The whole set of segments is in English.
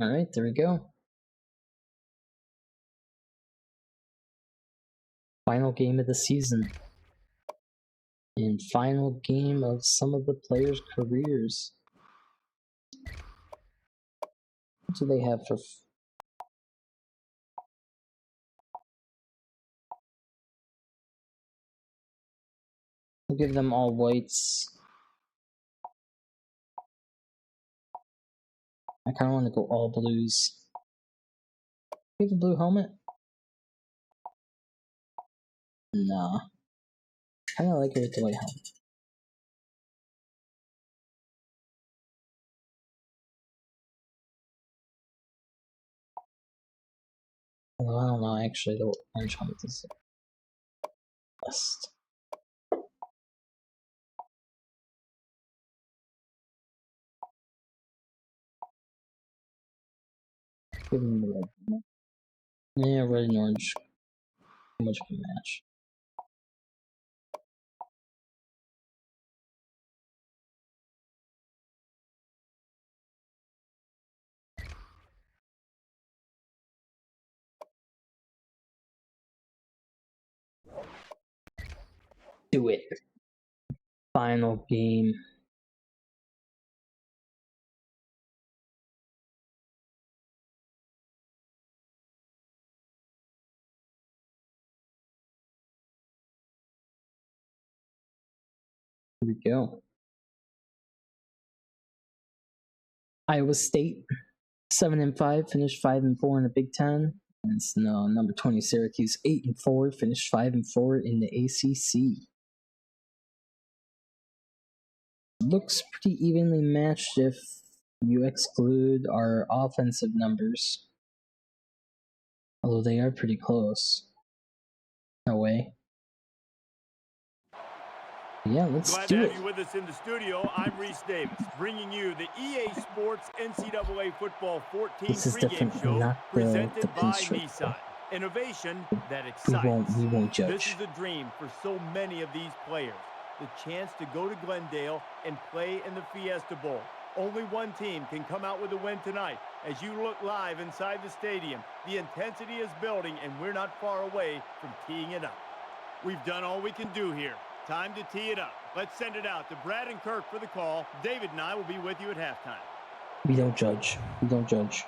All right, there we go. Final game of the season. And final game of some of the players' careers. What do they have for... I'll give them all whites. I kind of want to go all blues. Give a blue helmet? Nah. I kind of like it with the white helmet. Although I don't know, actually, the orange helmet is the best. Give them the red. Yeah, red and orange. Too much of a match. Do it. Final game. Here we go. Iowa State, 7-5, finished 5-4 in the Big Ten. And number 20 Syracuse, 8-4, finished 5-4 in the ACC. Looks pretty evenly matched if you exclude our offensive numbers. Although they are pretty close. No way. Yeah, let's Glad do to it. have you with us in the studio. I'm Reese Davis, bringing you the EA Sports NCAA Football 14 pregame show presented by Nissan. Innovation that excites. We won't judge. This is a dream for so many of these players. The chance to go to Glendale and play in the Fiesta Bowl. Only one team can come out with a win tonight. As you look live inside the stadium, the intensity is building, and we're not far away from teeing it up. We've done all we can do here. Time to tee it up. Let's send it out to Brad and Kirk for the call. David and I will be with you at halftime. We don't judge. We don't judge.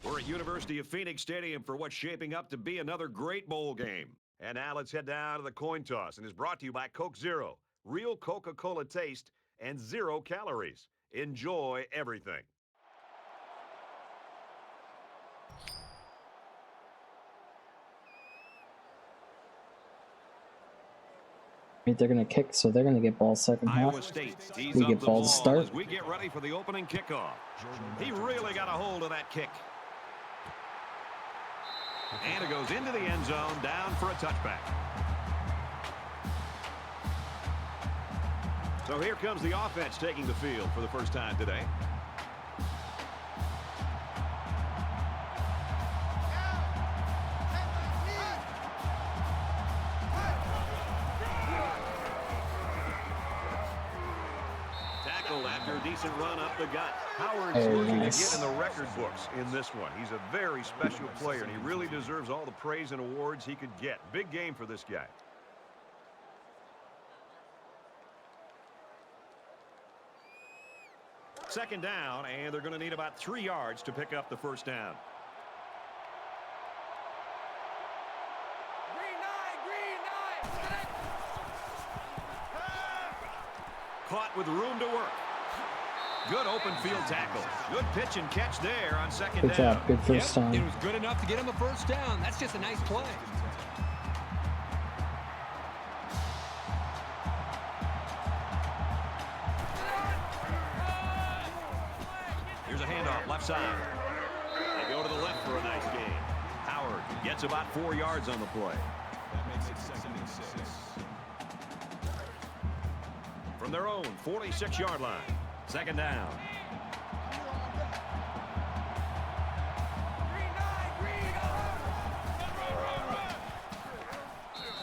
We're at University of Phoenix Stadium for what's shaping up to be another great bowl game. And now let's head down to the coin toss, and it's brought to you by Coke Zero. Real Coca-Cola taste and 0 calories. Enjoy everything. They're going to kick, so they're going to get ball second half. Iowa State We get ball to start. As we get ready for the opening kickoff. He really got a hold of that kick. And it goes into the end zone, down for a touchback. So here comes the offense taking the field for the first time today. After a decent run up the gut. Howard's looking to get in the record books in this one. He's a very special player, and he really deserves all the praise and awards he could get. Big game for this guy. Second down, and they're going to need about 3 yards to pick up the first down. Caught with room to work. Good open field tackle. Good pitch and catch there on second down. Good job. Good first down. It was good enough to get him a first down. That's just a nice play. Here's a handoff left side. They go to the left for a nice gain. Howard Gets about 4 yards on the play. That makes it 2nd and 6. From their own 46-yard line. 2nd down.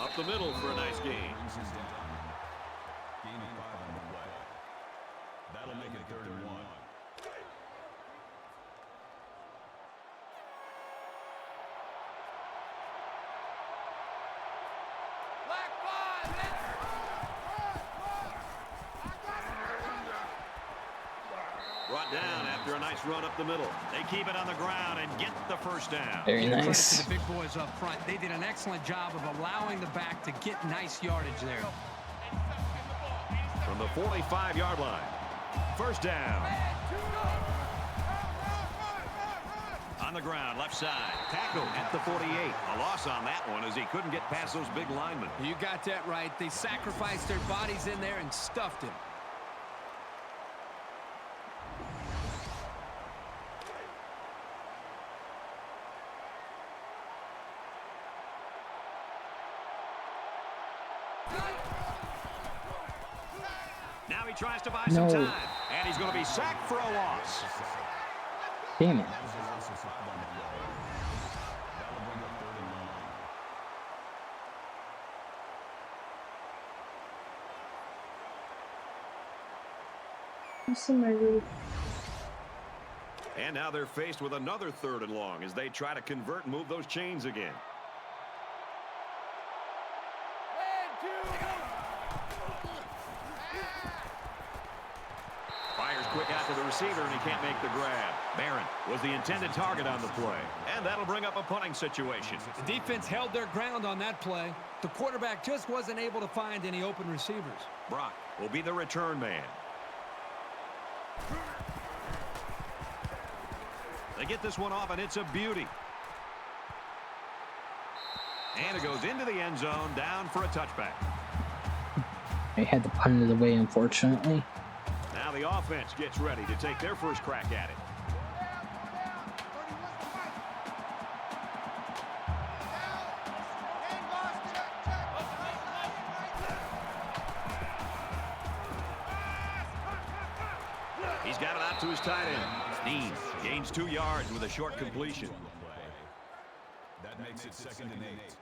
Up the middle for a nice gain. Gain of 5 on the play. That'll make it 3rd and 1. Brought down after a nice run up the middle. They keep it on the ground and get the 1st down. Very Credit nice. to the big boys up front. They did an excellent job of allowing the back to get nice yardage there. From the 45-yard line. 1st down. On the ground, left side. Tackle at the 48. A loss on that one as he couldn't get past those big linemen. You got that right. They sacrificed their bodies in there and stuffed him. Now he tries to buy some No. time. And he's going to be sacked for a loss. Damn it. That was a loss of 5 on the play. That'll bring up 3rd and 1. And now they're faced with another 3rd and long as they try to convert and move those chains again. Fires quick out to the receiver, and he can't make the grab. Barron was the intended target on the play. And that'll bring up a punting situation. The defense held their ground on that play. The quarterback just wasn't able to find any open receivers. Brock will be the return man. They get this one off, and it's a beauty. And it goes into the end zone, down for a touchback. They had to punt it away, unfortunately. Now the offense gets ready to take their first crack at it. He's got it out to his tight end. Sneed gains 2 yards with a short completion. That makes it 2nd and 8.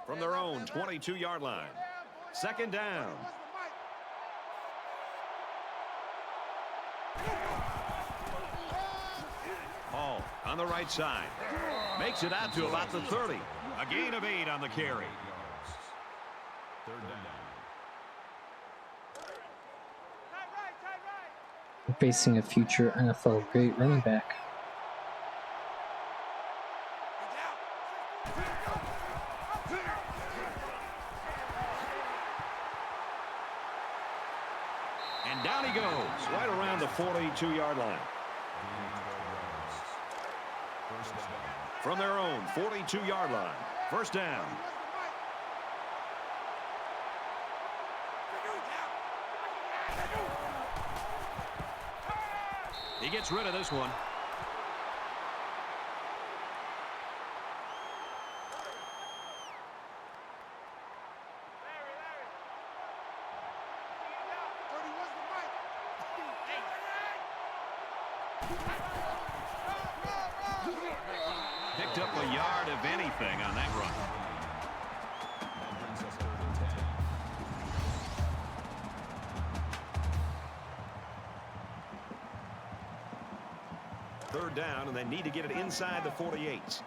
From their own 22-yard line. 2nd down. Hall on the right side. Makes it out to about the 30. A gain of 8 on the carry. 3rd down. We're facing a future NFL great running back. And down he goes, right around the 42-yard line. From their own 42-yard line. 1st down. He gets rid of this one. Picked up a yard of anything on that run. That brings us 3rd and 10. Third down, and they need to get it inside the 48.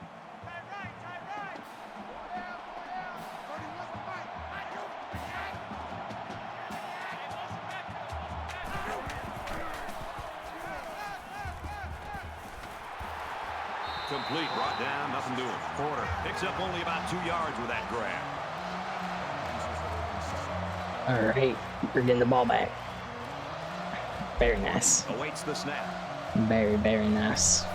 Complete, brought down, nothing doing. Porter picks up only about 2 yards with that grab. All right, we're getting the ball back. Very nice. Awaits the snap. Very, very nice.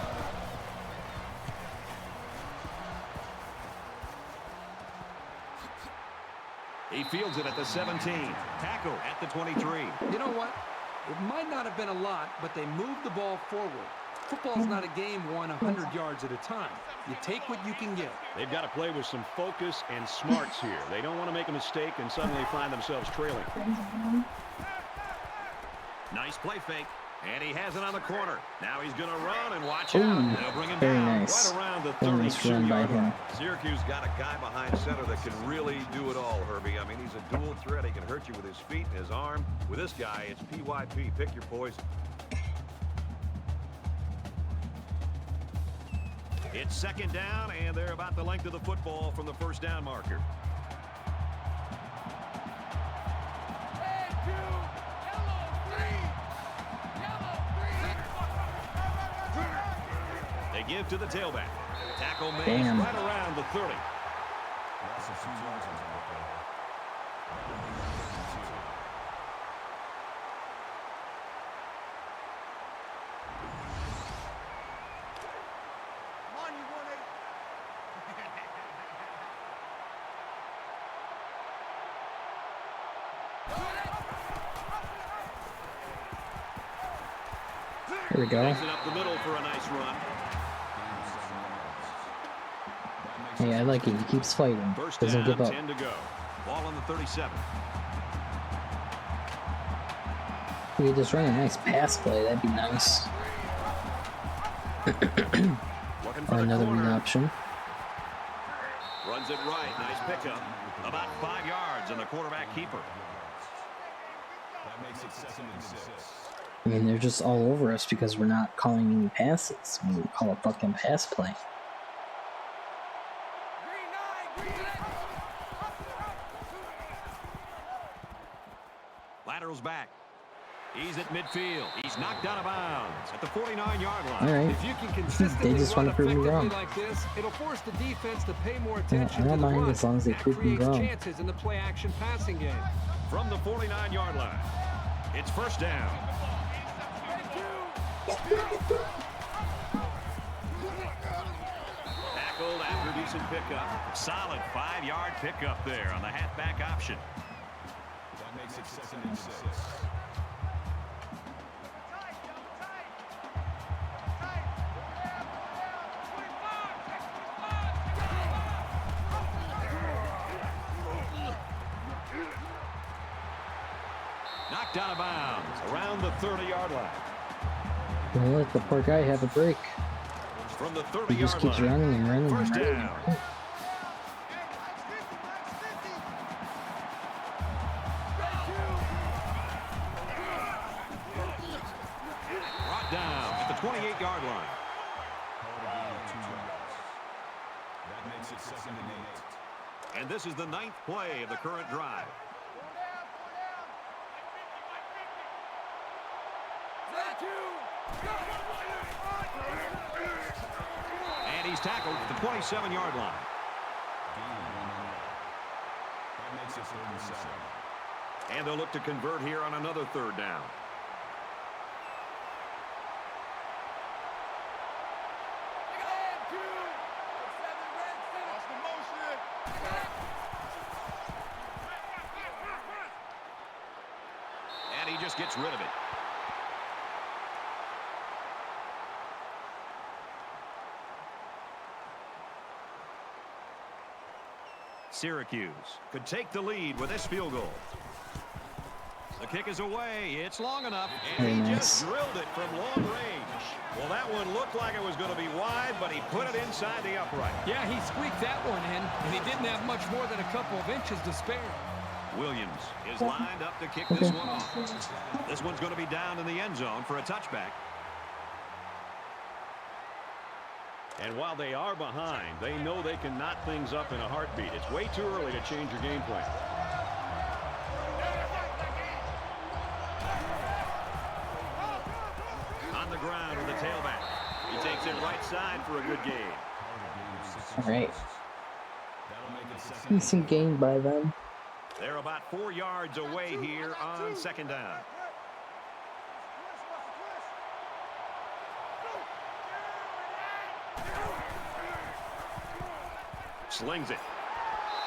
fields it at the 17. Tackle at the 23. You know what? It might not have been a lot, but they moved the ball forward. Football's not a game won 100 yards at a time. You take what you can get. They've got to play with some focus and smarts here. They don't want to make a mistake and suddenly find themselves trailing. Nice play fake. And he has it on the corner. Now he's going to run and watch out. They'll bring him very down nice. right around the Nice run by 32-yard him. line. Syracuse got a guy behind center that can really do it all, Herbie. I mean, he's a dual threat. He can hurt you with his feet and his arm. With this guy, it's PYP. Pick your poison. It's second down, and they're about the length of the football from the first down marker. They give to the tailback. Tackle made Damn. right around the 30. Loss of 2 yards on the play. There we go. Takes it up the middle for a nice run. Hey, I like it. He keeps fighting. First Doesn't down, give up. 10 to go. Ball on the 37. If we just run a nice pass play, that'd be nice. Looking for Or the another read corner. option. Runs it right. Nice pickup. About 5 yards, and the quarterback keeper. That makes it 2nd and 6. I mean, they're just all over us because we're not calling any passes. We call a fucking pass play. Laterals back. He's at midfield. He's knocked out of bounds at the 49-yard line. All right. If you can consistently They just run want to prove me effectively wrong. like this, it'll force the defense to pay more I attention to don't the mind run. as long as they That prove me creates wrong. chances in the play-action passing game. From the 49-yard line, it's first down. Tackled after decent pickup. Solid 5-yard pickup there on the halfback option. That makes it 2nd and 6. Knocked out of bounds around the 30-yard line. Don't let the poor guy have a break. From the He just 30-yard keeps line. running and running and First running. down. Brought down at the 28-yard line. Call it a gain of 2 yards. That makes it 2nd and 8. And this is the 9th play of the current drive. And he's tackled at the 27-yard line. Gain of 1 yard. That makes it 3rd and 7. And they'll look to convert here on another 3rd down. And he just gets rid of it. Syracuse could take the lead with this field goal. The kick is away. It's long enough, and Very he nice. just drilled it from long range. Well, that one looked like it was going to be wide, but he put it inside the upright. Yeah, he squeaked that one in, and he didn't have much more than a couple of inches to spare. Williams is lined up to kick this one off. This one's going to be down in the end zone for a touchback. And while they are behind, they know they can knot things up in a heartbeat. It's way too early to change your game plan. On the ground with the tailback. He takes it right side for a good gain. All right. That'll make it 2nd. Decent gain by them. They're about 4 yards away here on 2nd down. Slings it.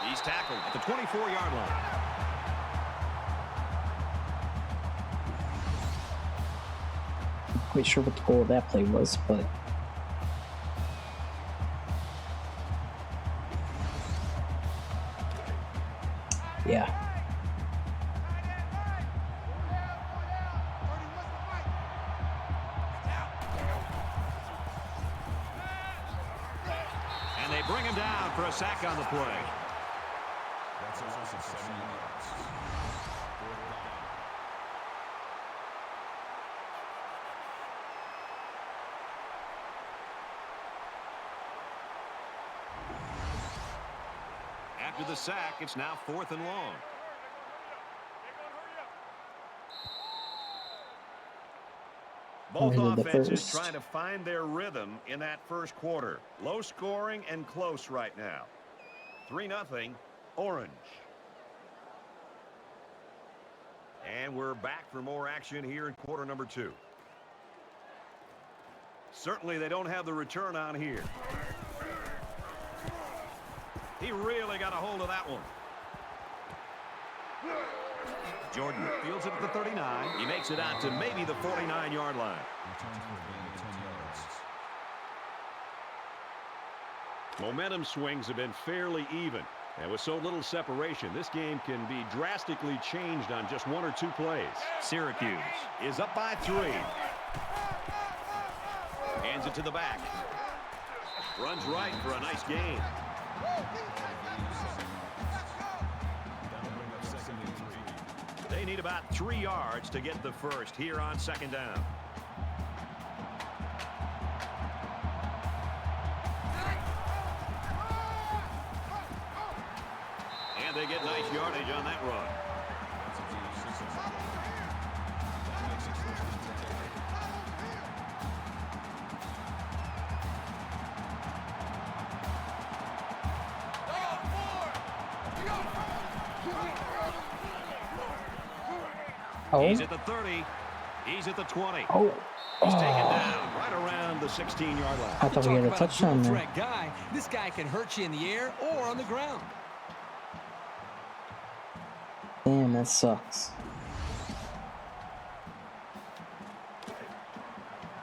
He's tackled at the 24-yard line. quite sure what the goal of that play was, but yeah. And they bring him down for a sack on the play. That's a loss of 7 yards. Fourth down. After the sack, it's now 4th and long. Both offenses trying to find their rhythm in that first quarter. Low scoring and close right now. 3-0, Orange. And we're back for more action here in quarter number 2. Certainly they don't have the return on here. He really got a hold of that one. Jordan fields it at the 39. He makes it out to maybe the 49-yard line. Returns for a gain of 10 yards. Momentum swings have been fairly even. And with so little separation, this game can be drastically changed on just 1 or 2 plays. Syracuse is up by 3. Hands it to the back. Runs right for a nice gain. They need about 3 yards to get the first here on 2nd down. And they get nice yardage on that run. Oh. He's at the 30. He's at the 20. Oh. He's taken down right around the 16-yard line. I thought we had a touchdown there. Guy. This guy can hurt you in the air or on the ground. Damn, that sucks.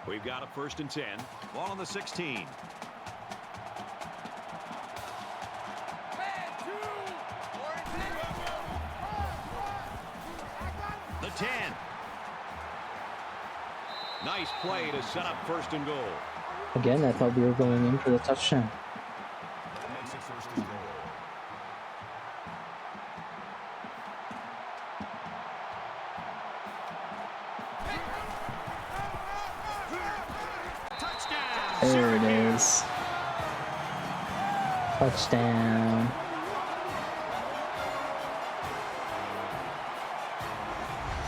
We've got a 1st and 10. Ball on the 16. The 10. Nice play to set up 1st and goal. Again, I thought we were going in for the touchdown. That makes it 1st and goal. Touchdown! There it is. Touchdown.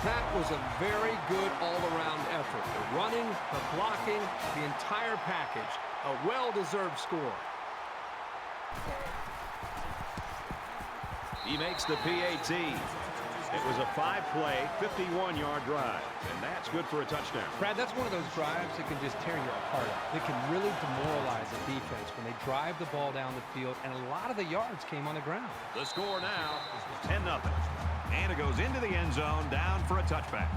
That was a very good all-around effort. The running, the blocking, the entire package. A well-deserved score. He makes the PAT. It was a 5-play, 51-yard drive, and that's good for a touchdown. Brad, that's one of those drives that can just tear you apart. It can really demoralize a defense when they drive the ball down the field, and a lot of the yards came on the ground. The score now is 10-0. And it goes into the end zone, down for a touchback.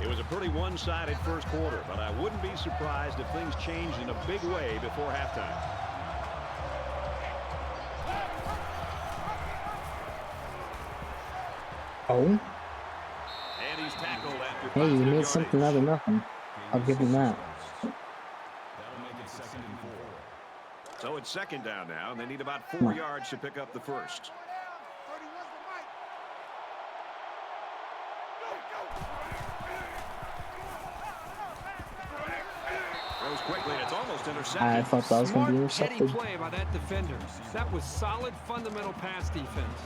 It was a pretty one-sided first quarter, but I wouldn't be surprised if things changed in a big way before halftime. Oh. And he's tackled after Hey, you made something out of nothing. I'll give him that. That'll make it 2nd and 4. So it's 2nd down now, and they need about 4 yards to pick up the first. Throws quickly, and it's almost intercepted. I thought that was going to be Smart, intercepted. heady play by that defender. That was solid fundamental pass defense.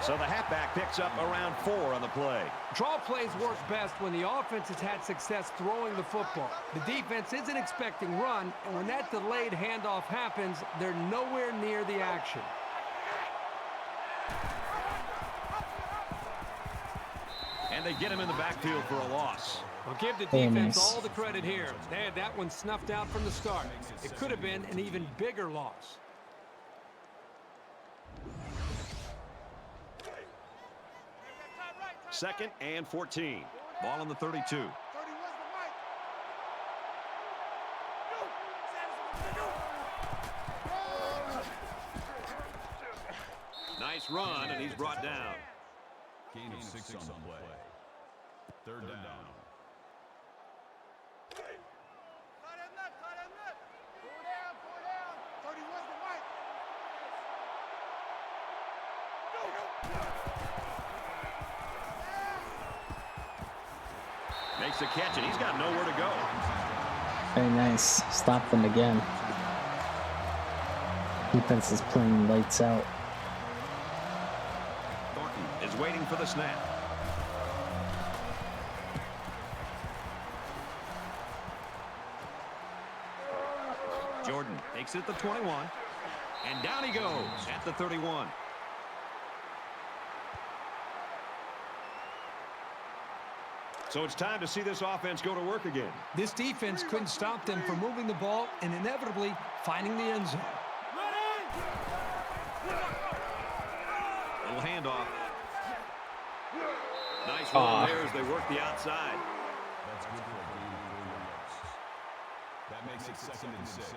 So the halfback picks up around 4 on the play. Draw plays work best when the offense has had success throwing the football. The defense isn't expecting run, and when that delayed handoff happens, they're nowhere near the action. And And they get him in the backfield for a loss. Well, give the Very defense nice. all the credit here. They had that one snuffed out from the start. It could have been an even bigger loss. Second and 14. Ball on the 32. Nice run, and he's brought down. Gain of 6 on the play. Third down. Makes a catch, and he's got nowhere to go. Very nice. Stop them again. Defense is playing lights out. Thornton is waiting for the snap. Jordan takes it at the 21. And down he goes at the 31. So it's time to see this offense go to work again. This defense couldn't stop them from moving the ball and inevitably finding the end zone. Little handoff. Nice run there as they work the outside. That's good for a gain of 4 yards. That makes it 2nd and 6.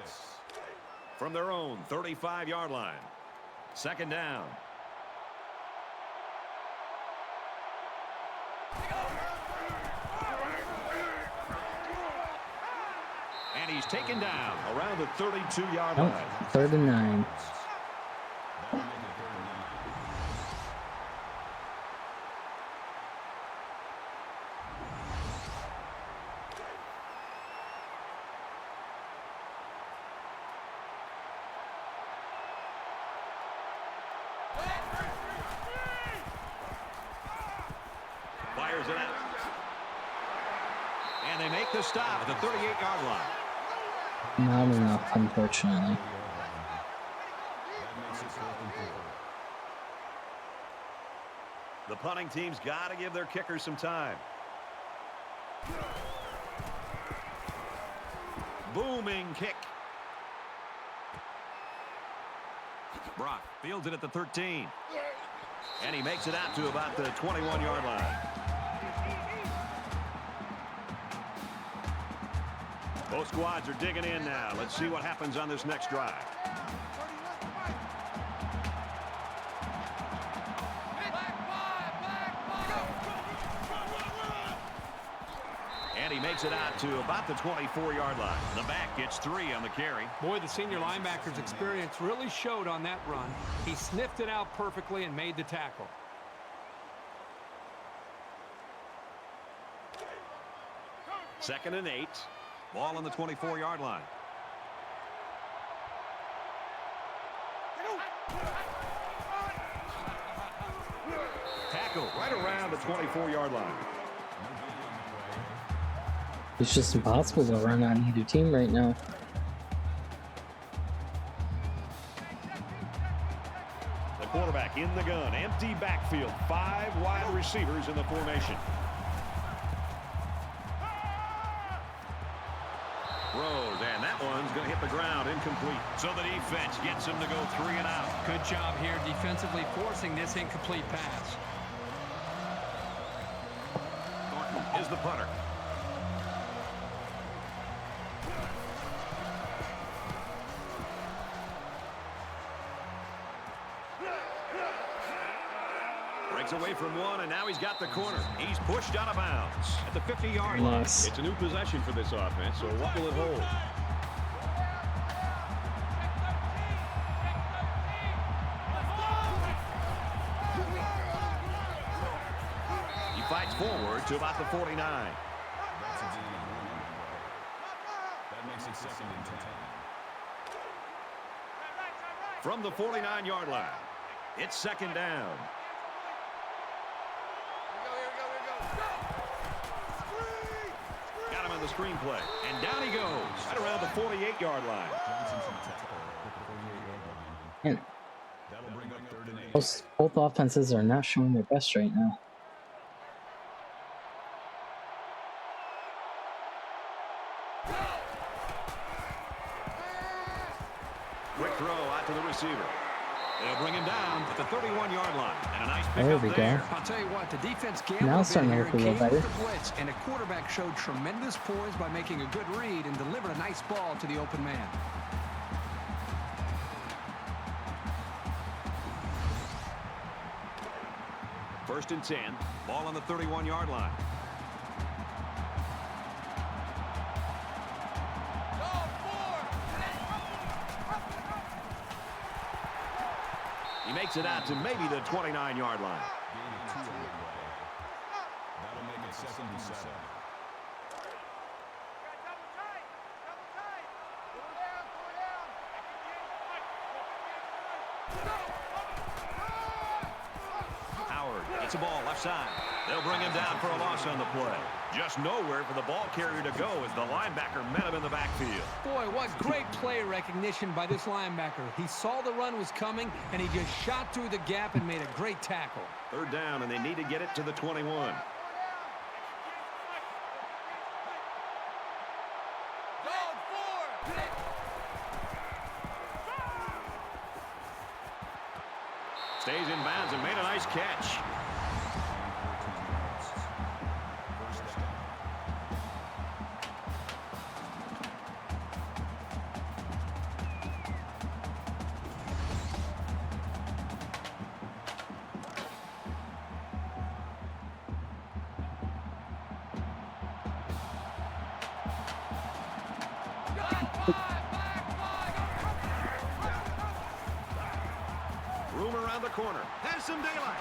From their own 35-yard line. Second down. And he's taken down around the 32-yard Oh, line. 3rd and 9. That'll make it 3rd and 9. Fires it out. And they make the stop at the 38-yard line. Not enough, unfortunately. That makes it 4th and 4. The punting team's got to give their kickers some time. Booming kick. Brock fields it at the 13. And he makes it out to about the 21-yard line. Both squads are digging in now. Let's see what happens on this next drive. And he makes it out to about the 24-yard line. The back gets 3 on the carry. Boy, the senior linebacker's experience really showed on that run. He sniffed it out perfectly and made the tackle. Second and 8. Ball on the 24-yard line. Tackle right around the 24-yard line. It's just impossible to run on either team right now. The quarterback in the gun. Empty backfield. 5 wide receivers in the formation. Throws, and that one's going to hit the ground incomplete. So the defense gets him to go 3 and out. Good job here defensively forcing this incomplete pass. Thornton is the punter. Breaks away from one, and now he's got the corner. He's pushed out of bounds at the 50-yard line. Nice. It's a new possession for this offense, so what will it hold? He fights forward to about the 49. That's a gain of 1 on the play. That makes it 2nd and 10. From the 49-yard line, it's second down. Got him on the screen play, and down he goes right around the 48-yard line. Johnson's in tackle at the 48-yard line. And That'll bring up 3rd and 8. both offenses are not showing their best right now. Quick throw out to the receiver. They'll bring him down at the 31-yard line. And a nice There pickup we go. there. I'll tell you what, the defense Now gambled it's a bit starting to here. look a little Came with better. the blitz, and the quarterback showed tremendous poise by making a good read and delivered a nice ball to the open man. First and 10. Ball on the 31-yard line. He makes it out to maybe the 29-yard line. Gain of 2 on the play. That'll make it 2nd and 7. Howard gets a ball left side. They'll bring him down for a loss on the play. Just nowhere for the ball carrier to go as the linebacker met him in the backfield. Boy, what great play recognition by this linebacker. He saw the run was coming, and he just shot through the gap and made a great tackle. Third down, and they need to get it to the 21. Stays in bounds and made a nice catch. Room around the corner. Has some daylight.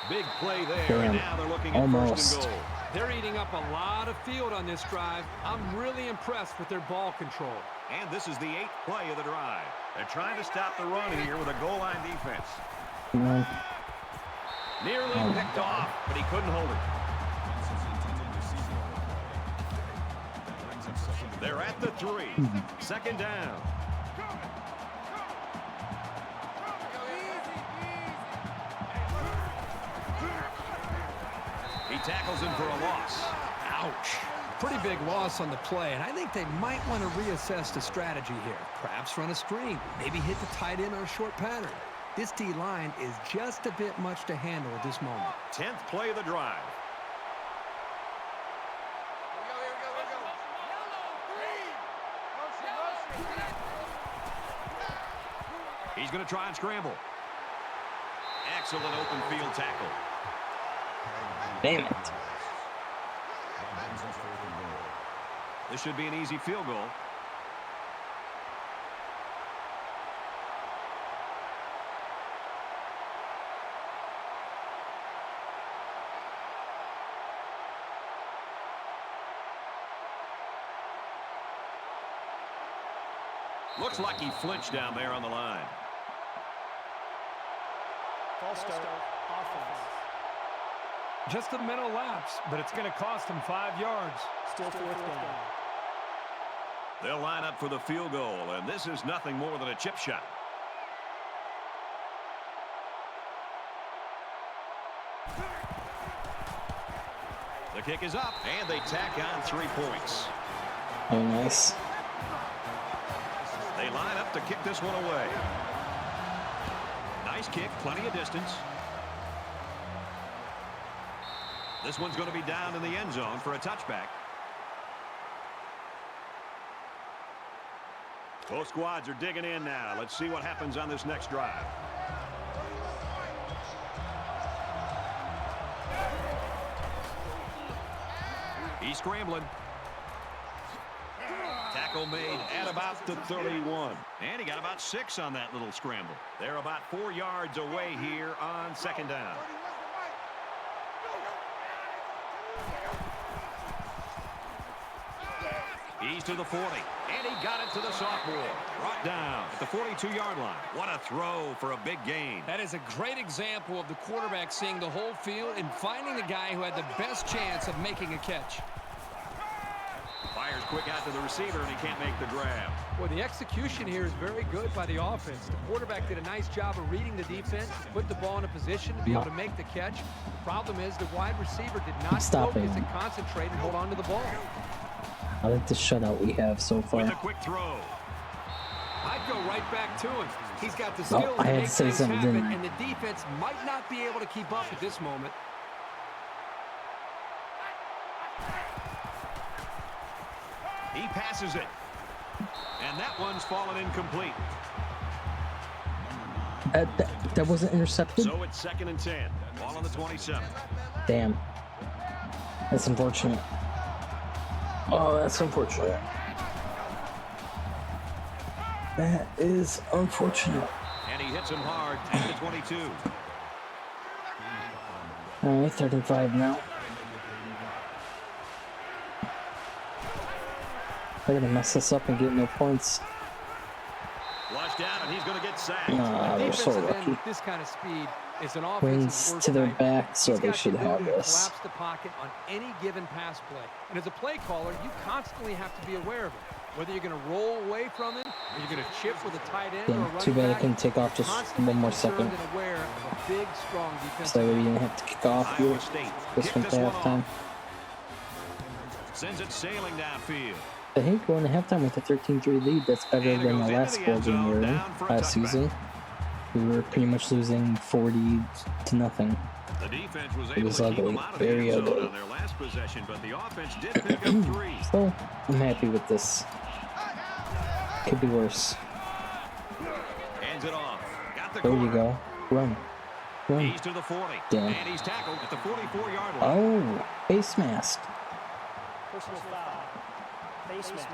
Big play there. Damn. And now they're looking at Almost. first and goal. They're eating up a lot of field on this drive. I'm really impressed with their ball control. And this is the 8th play of the drive. They're trying to stop the run here with a goal line defense. No. Nearly Oh. picked off, but he couldn't hold it. They're at the 3. Second down. He tackles him for a loss. Ouch. Pretty big loss on the play, and I think they might want to reassess the strategy here. Perhaps run a screen, maybe hit the tight end on a short pattern. This D-line is just a bit much to handle at this moment. 10th play of the drive. He's going to try and scramble. Excellent open field tackle. Damn it. This should be an easy field goal. Looks like he flinched down there on the line. False start. Offense. Just a mental lapse, but it's going to cost them 5 yards. Still fourth down. They'll line up for the field goal, and this is nothing more than a chip shot. The kick is up, and they tack on 3 points. Oh, nice. They line up to kick this one away. Nice kick, plenty of distance. This one's going to be down in the end zone for a touchback. Both squads are digging in now. Let's see what happens on this next drive. He's scrambling. Tackle made at about the 31. And he got about 6 on that little scramble. They're about 4 yards away here on second down. He's to the 40. And he got it to the sophomore. Brought down at the 42-yard line. What a throw for a big gain. That is a great example of the quarterback seeing the whole field and finding the guy who had the best chance of making a catch. Fires quick out to the receiver, and he can't make the grab. Well, the execution here is very good by the offense. The quarterback did a nice job of reading the defense, put the ball in a position to be able to make the catch. The problem is the wide receiver did not focus and concentrate and hold on to the ball. I like the shutout we have so far. With a quick throw. I go right back to him. He's got the skills I to had make to say things something, happen, didn't I? and the defense might not be able to keep up at this moment. He passes it. And that one's fallen incomplete. That wasn't intercepted? So it's 2nd and 10. Ball on the 27. Damn. That's unfortunate. Oh, that's unfortunate. That is unfortunate. And he hits him hard at the 22. All right, 3rd and 5 now. They're going to mess this up and get no points. Flushed out, and he's going to get sacked. Nah, they're so Defensive end lucky. with this kind of speed is an Wins offensive to their worst back, so He's they got should the have ability to this. collapse the pocket on any given pass play. And as a play caller, you constantly have to be aware of it. Whether you're going to roll away from it, or you're going to chip with a tight end or a Damn, running too bad I back, couldn't take off just constantly one more concerned second. and aware of a big, strong defensive So we didn't have to kick off here. Iowa State This kicked went to this one halftime. off. Sends it sailing downfield. I hate going to halftime with a 13-3 lead. That's better And it than the goes last into the bowl end game we zone, were in down for a last touchback. season. We were pretty much losing 40 to nothing. The defense was It able was to keep ugly, them out of the very end zone ugly. on their last possession, but the offense did pick up 3. So, I'm happy with this. Could be worse. Hands it off. Got the There corner. you go. Run. Run. He's to the 40. Damn. And he's tackled at the 44-yard line. Oh, face mask. Personal foul. Face mask.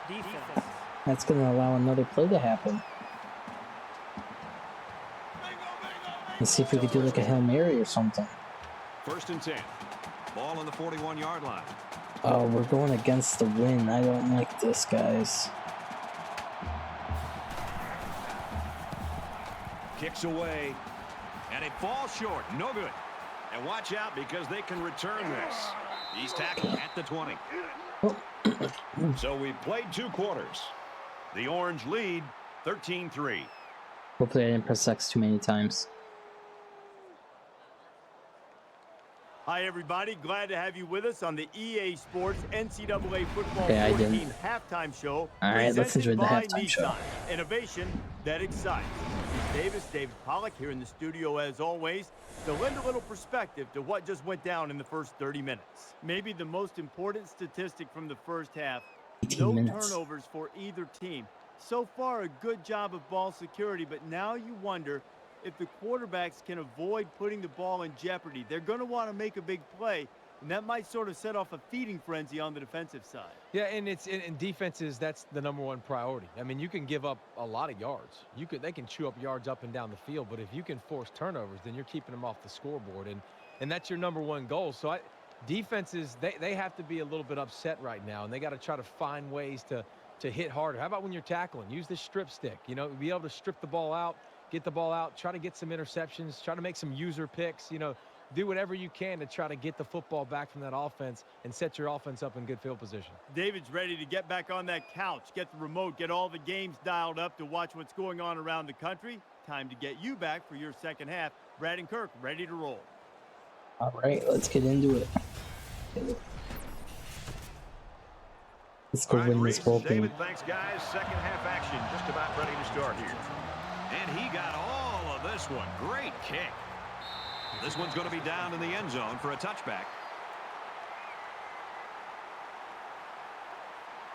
Defense. That's going to allow another play to happen. Let's see if we could do like a Hail Mary or something. 1st and 10. Ball on the 41-yard line. Oh, we're going against the wind. I don't like this, guys. Kicks away. And it falls short. No good. And watch out because they can return this. He's tackled at the 20. So we've played 2 quarters. The Orange lead 13-3. Hopefully I didn't press X too many times. Hi, everybody. Glad to have you with us on the EA Sports NCAA Football Okay, I 14 didn't. halftime show. All right, let's enjoy presented the by halftime show. Nissan. Innovation that excites. Steve Davis, David Pollack here in the studio as always to lend a little perspective to what just went down in the first 30 minutes. Maybe the most important statistic from the first half, 18 no minutes. turnovers for either team. So far, a good job of ball security, but now you wonder if the quarterbacks can avoid putting the ball in jeopardy. They're going to want to make a big play, and that might sort of set off a feeding frenzy on the defensive side. Yeah, and it's in defenses, that's the #1 priority. I mean, you can give up a lot of yards. They can chew up yards up and down the field, but if you can force turnovers, then you're keeping them off the scoreboard, and that's your #1 goal. So defenses, they have to be a little bit upset right now, and they got to try to find ways to hit harder. How about when you're tackling? Use this strip stick. You know, be able to strip the ball out, get the ball out, try to get some interceptions, try to make some user picks, you know, do whatever you can to try to get the football back from that offense and set your offense up in good field position. David's ready to get back on that couch, get the remote, get all the games dialed up to watch what's going on around the country. Time to get you back for your second half. Brad and Kirk ready to roll. All right, let's get into it. Let's go All right, win this Reese, ball game. David, thanks, guys. Second half action just about ready to start here. And he got all of this one. Great kick. This one's going to be down in the end zone for a touchback.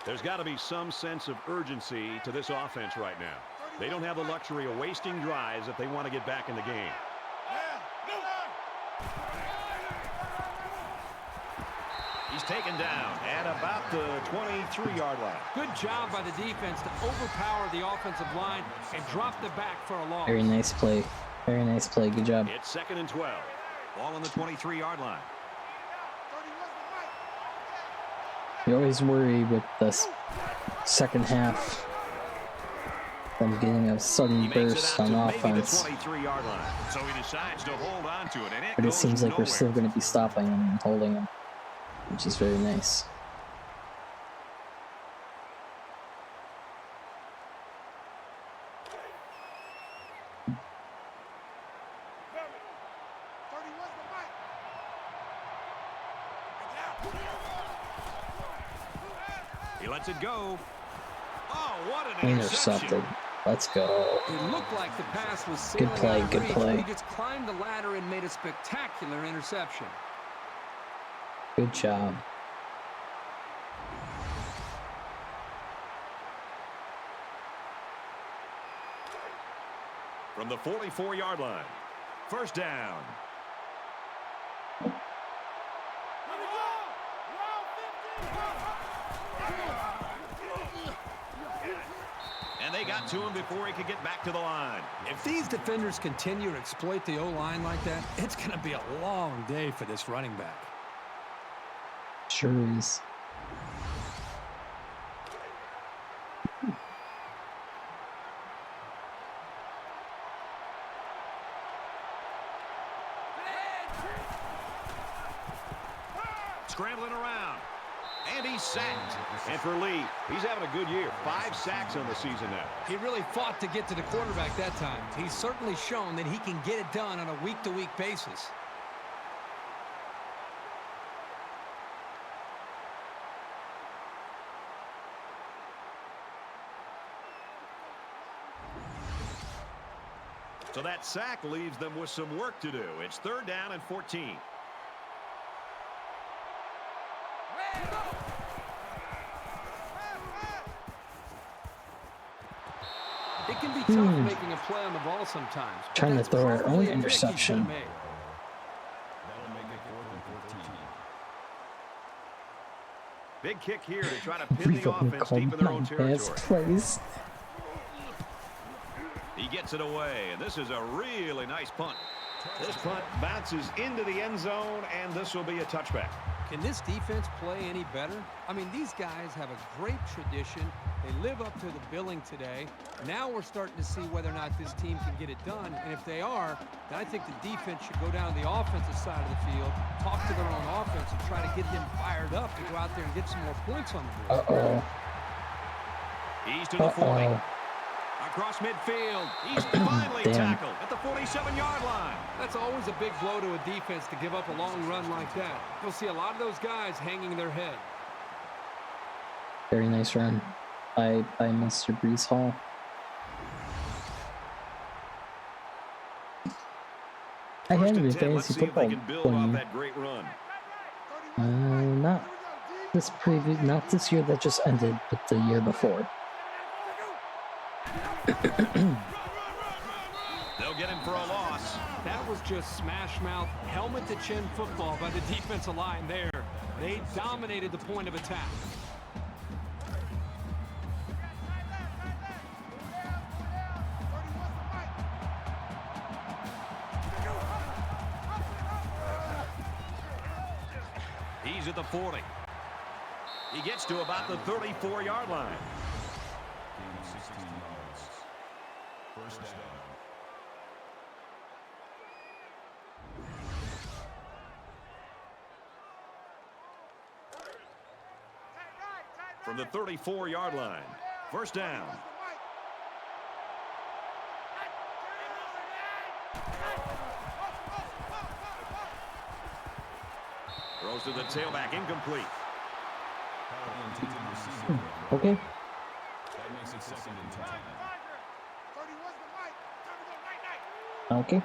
There's got to be some sense of urgency to this offense right now. They don't have the luxury of wasting drives if they want to get back in the game. He's taken down at about the 23-yard line. Good job by the defense to overpower the offensive line and drop the back for a loss. Very nice play. Very nice play. Good job. It's 2nd and 12. Ball on the 23-yard line. You always worry with the second half. Them getting a sudden burst on offense. Maybe the 23-yard line. So he decides to hold on to it, and But it goes seems like we're nowhere. still going to be stopping him and holding him, which is very nice. He lets it go. Oh, what an interception. Intercepted. Let's go. It looked like the pass was Good sailing play, out of good reach, play. but he just climbed the ladder and made a spectacular interception. Good job. From the 44-yard line. First down. And they got to him before he could get back to the line. If these defenders continue to exploit the O-line like that, it's going to be a long day for this running back. Sure is. Scrambling around. And he's sacked. And for Lee, he's having a good year. 5 sacks on the season now. He really fought to get to the quarterback that time. He's certainly shown that he can get it done on a week-to-week basis. So that sack leaves them with some work to do. It's 3rd down and 14. It can be tough making a play on the ball sometimes. Trying to throw our own interception. That'll make it 4th and 14. Big kick here to try to pin the offense deep in their own territory. Plays. He gets it away, and this is a really nice punt. This punt bounces into the end zone, and this will be a touchback. Can this defense play any better? I mean, these guys have a great tradition. They live up to the billing today. Now we're starting to see whether or not this team can get it done. And if they are, then I think the defense should go down to the offensive side of the field, talk to their own offense, and try to get them fired up to go out there and get some more points on the board. Uh-oh. He's to the 40. Across midfield. He's finally tackled at the 47-yard line. That's always a big blow to a defense to give up a long run like that. You'll see a lot of those guys hanging their head. Very nice run by Mr. Brees Hall. I had him in fantasy football one year. That great run. Not this year that just ended, but the year before. They'll get him for a loss. That was just smash mouth, helmet to chin football by the defensive line there. They dominated the point of attack. He's at the 40. He gets to about the 34-yard line. Gain 16 yards. First down. From the 34-yard line. First down. Throws to the tailback, incomplete. Okay. That makes it 2nd and 10. Okay.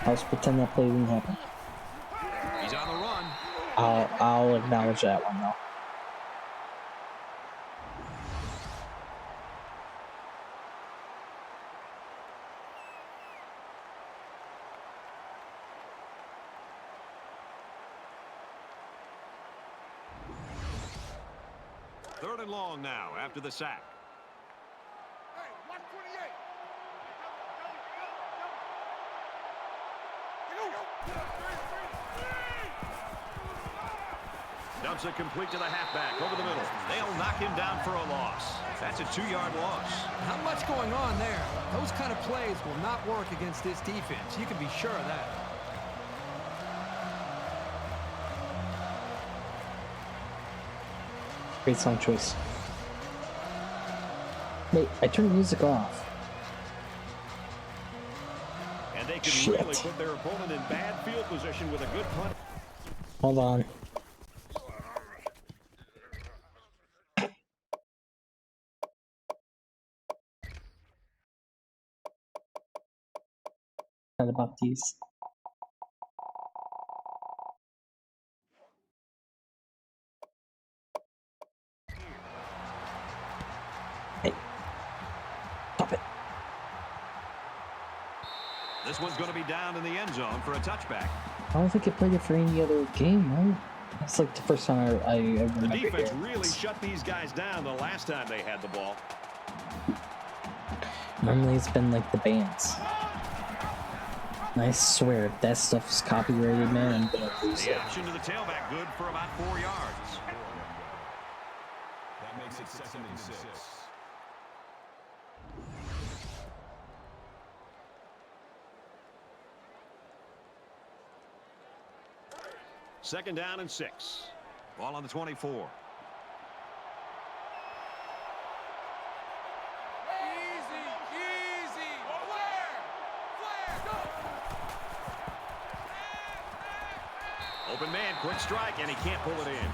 I'll just pretend that play didn't happen. He's on the run. I'll acknowledge that one though. Third and long now after the sack. Dumps it complete to the halfback over the middle. They'll knock him down for a loss. That's a 2-yard loss. Not much going on there. Those kind of plays will not work against this defense. You can be sure of that. Great song choice. Wait, I turned the music off. And they can really put their opponent in bad field position with a good punt. Hold on. Forgot about these. Hey. Stop it. This one's going to be down in the end zone for a touchback. I don't think I played it for any other game, no. That's like the first time I The remember defense hearing really this. shut these guys down the last time they had the ball. Normally it's been like the bands. And I swear, if that stuff's copyrighted, man, I'm gonna lose The it. option to the tailback, good for about 4 yards. That makes it 2nd and 6. Second down and 6. Ball on the 24. Open man, quick strike, and he can't pull it in.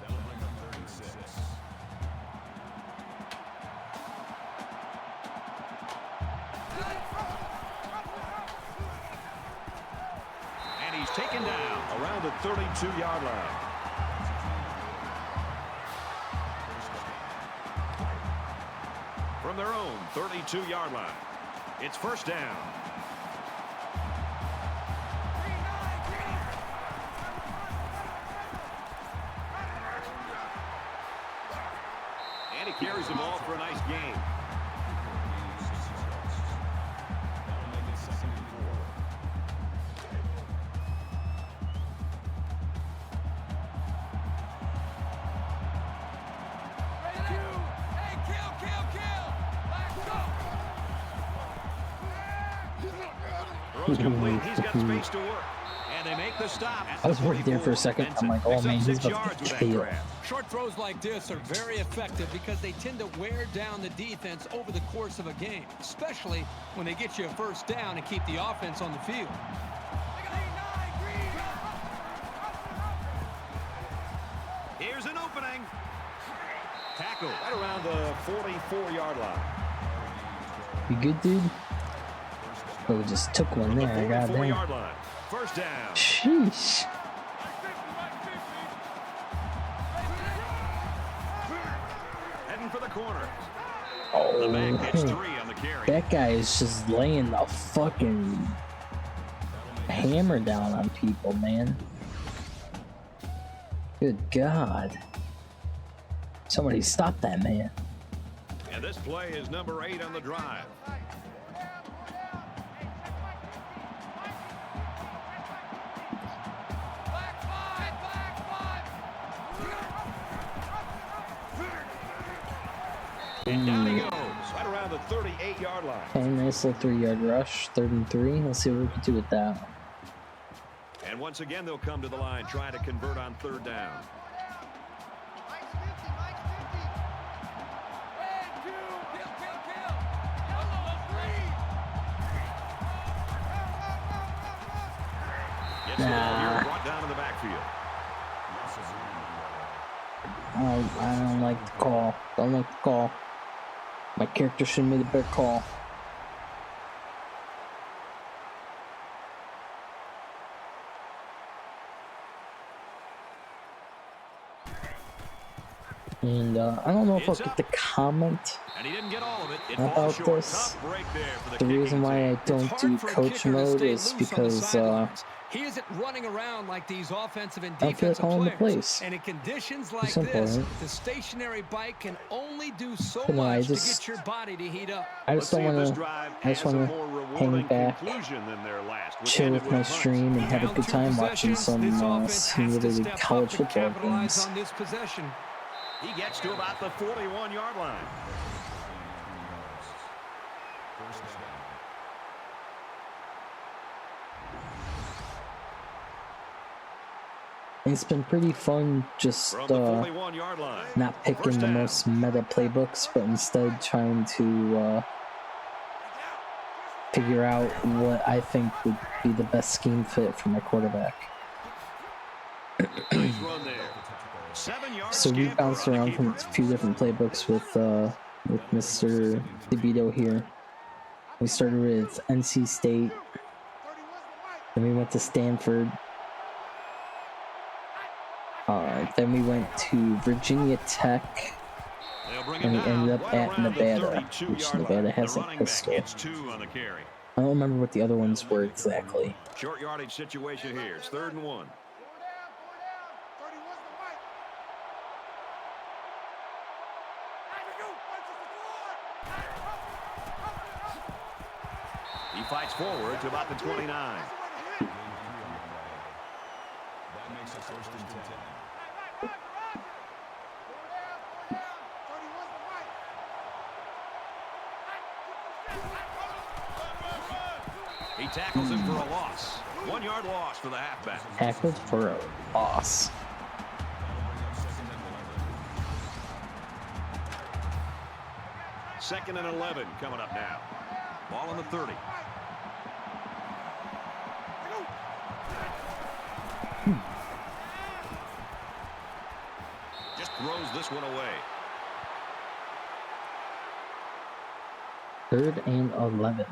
That'll bring up 3rd and 6. And he's taken down around the 32-yard line. From their own 32-yard line, it's first down. And he carries the ball for a nice gain. That'll make it 2nd and 4. Throws complete. He's got space to work. And they make the stop. I was worried there for a second. I'm like, oh man, he's about to get killed. Short throws like this are very effective because they tend to wear down the defense over the course of a game, especially when they get you a first down and keep the offense on the field. Here's an opening. Tackle right around the 44-yard line. You good, dude? Oh, we just took one From the there. Goddamn. 44-yard line. First down. Sheesh. Heading for the corner. Oh, The back gets 3 on the carry. that guy is just laying the fucking hammer down on people, man. Good God. Somebody stop that man. And this play is number 8 on the drive. And down he goes, right around the 38-yard line. Okay, nice little 3-yard rush. 3rd and 3. Let's see what we can do with that. And once again, they'll come to the line, trying to convert on 3rd down. Gets the ball here, brought down in the backfield. I don't like the call. Don't like the call. My character should have made a better call. And I don't know if I'll get the comment And he didn't get all of it. It about falls short. this. Tough break there for The kicking reason why I team. don't It's do hard for a coach kicker to mode stay is loose on the because sidelines. He isn't running around like these offensive and I don't feel like defensive calling the players. plays. And in conditions like simple, this, right? the stationary bike can only do so But no, I much to just- get your body to heat up. I just don't want to. I just want to hang back, chill with my stream, and have a good time watching some simulated college football games. On this possession. He gets to about the 41-yard line. First down. It's been pretty fun just From the 41-yard line. not picking First the down. most meta playbooks, but instead trying to figure out what I think would be the best scheme fit for my quarterback. Nice run there. 7 yards. So we bounced around from a few different playbooks with with Mr. DeVito here. We started with NC State, then we went to Stanford, then we went to Virginia Tech, and we ended up at Nevada, which Nevada has a pistol. I don't remember what the other ones were exactly. Short yardage situation here. It's 3rd and 1. He fights forward to about the 29. That makes it 1st and 10. He tackles him for a loss. 1 yard loss for the halfback. Tackled for a loss. Second and 11 coming up now. Ball on the 30. Just throws this one away. 3rd and 11.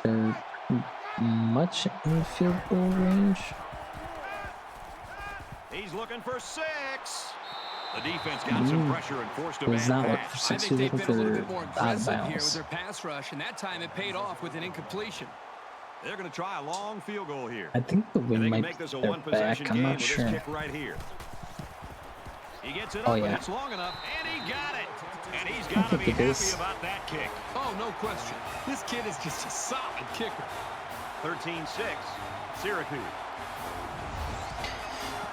They're much in field goal range. He's looking for 6. The defense got some pressure and forced a He's man not looking pass. for I 6. think He's they've looking been a little for bit more out of aggressive here with bounds. their pass rush, and that time it paid off with an incompletion. They're going to try a long field goal here. I think the And win they can might make this a be their one-possession back. I'm game not with sure. this kick right here. He gets it Oh, up, yeah. and it's long enough, and he got it. And he's got to think be it happy is. about that kick. Oh, no question. This kid is just a solid kicker. 13-6, Syracuse.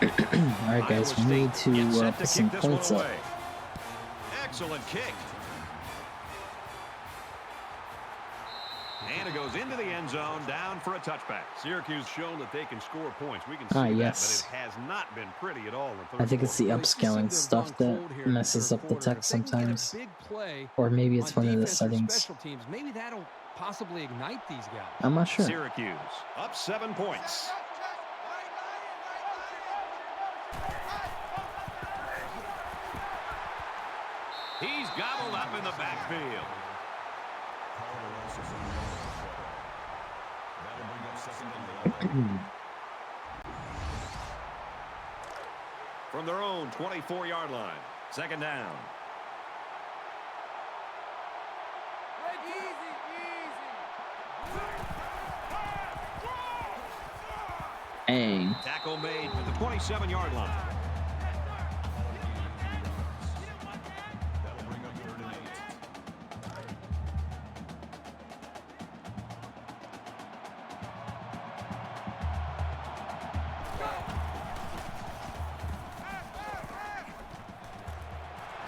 Alright, guys, we need to put some points up. Excellent kick. And it goes into the end zone, down for a touchback. Syracuse shown that they can score points. We can see yes. that, but it has not been pretty at all in third I think it's the quarter. upscaling stuff that messes up the text sometimes. Or maybe it's one of the settings. Maybe that'll possibly ignite these guys. I'm not sure. Syracuse up 7 points. He's gobbled up in the backfield. That'll bring up 2nd and 11. From their own 24-yard line. 2nd down. Dang. Tackle made at the 27-yard line. That'll bring up 3rd and 8.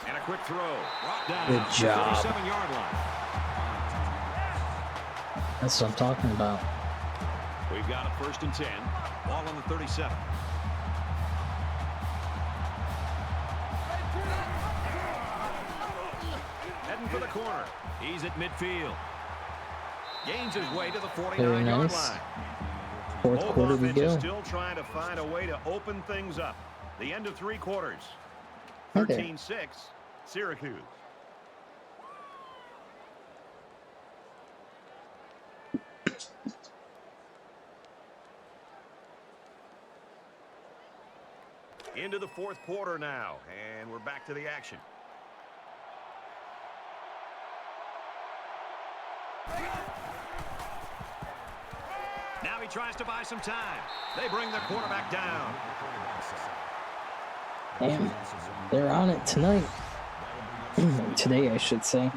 And a quick throw. Brought down. Good job. 37-yard line. That's what I'm talking about. We've got a 1st and 10. Ball on the 37. Heading for the corner. He's at midfield. Gains his way to the 49-yard nice. line. Fourth Both quarter we offenses go. still trying to find a way to open things up. The end of 3 quarters. Okay. 13-6, Syracuse. Into the 4th quarter now, and we're back to the action. Now he tries to buy some time. They bring the quarterback down. Damn. They're on it tonight. Today, I should say.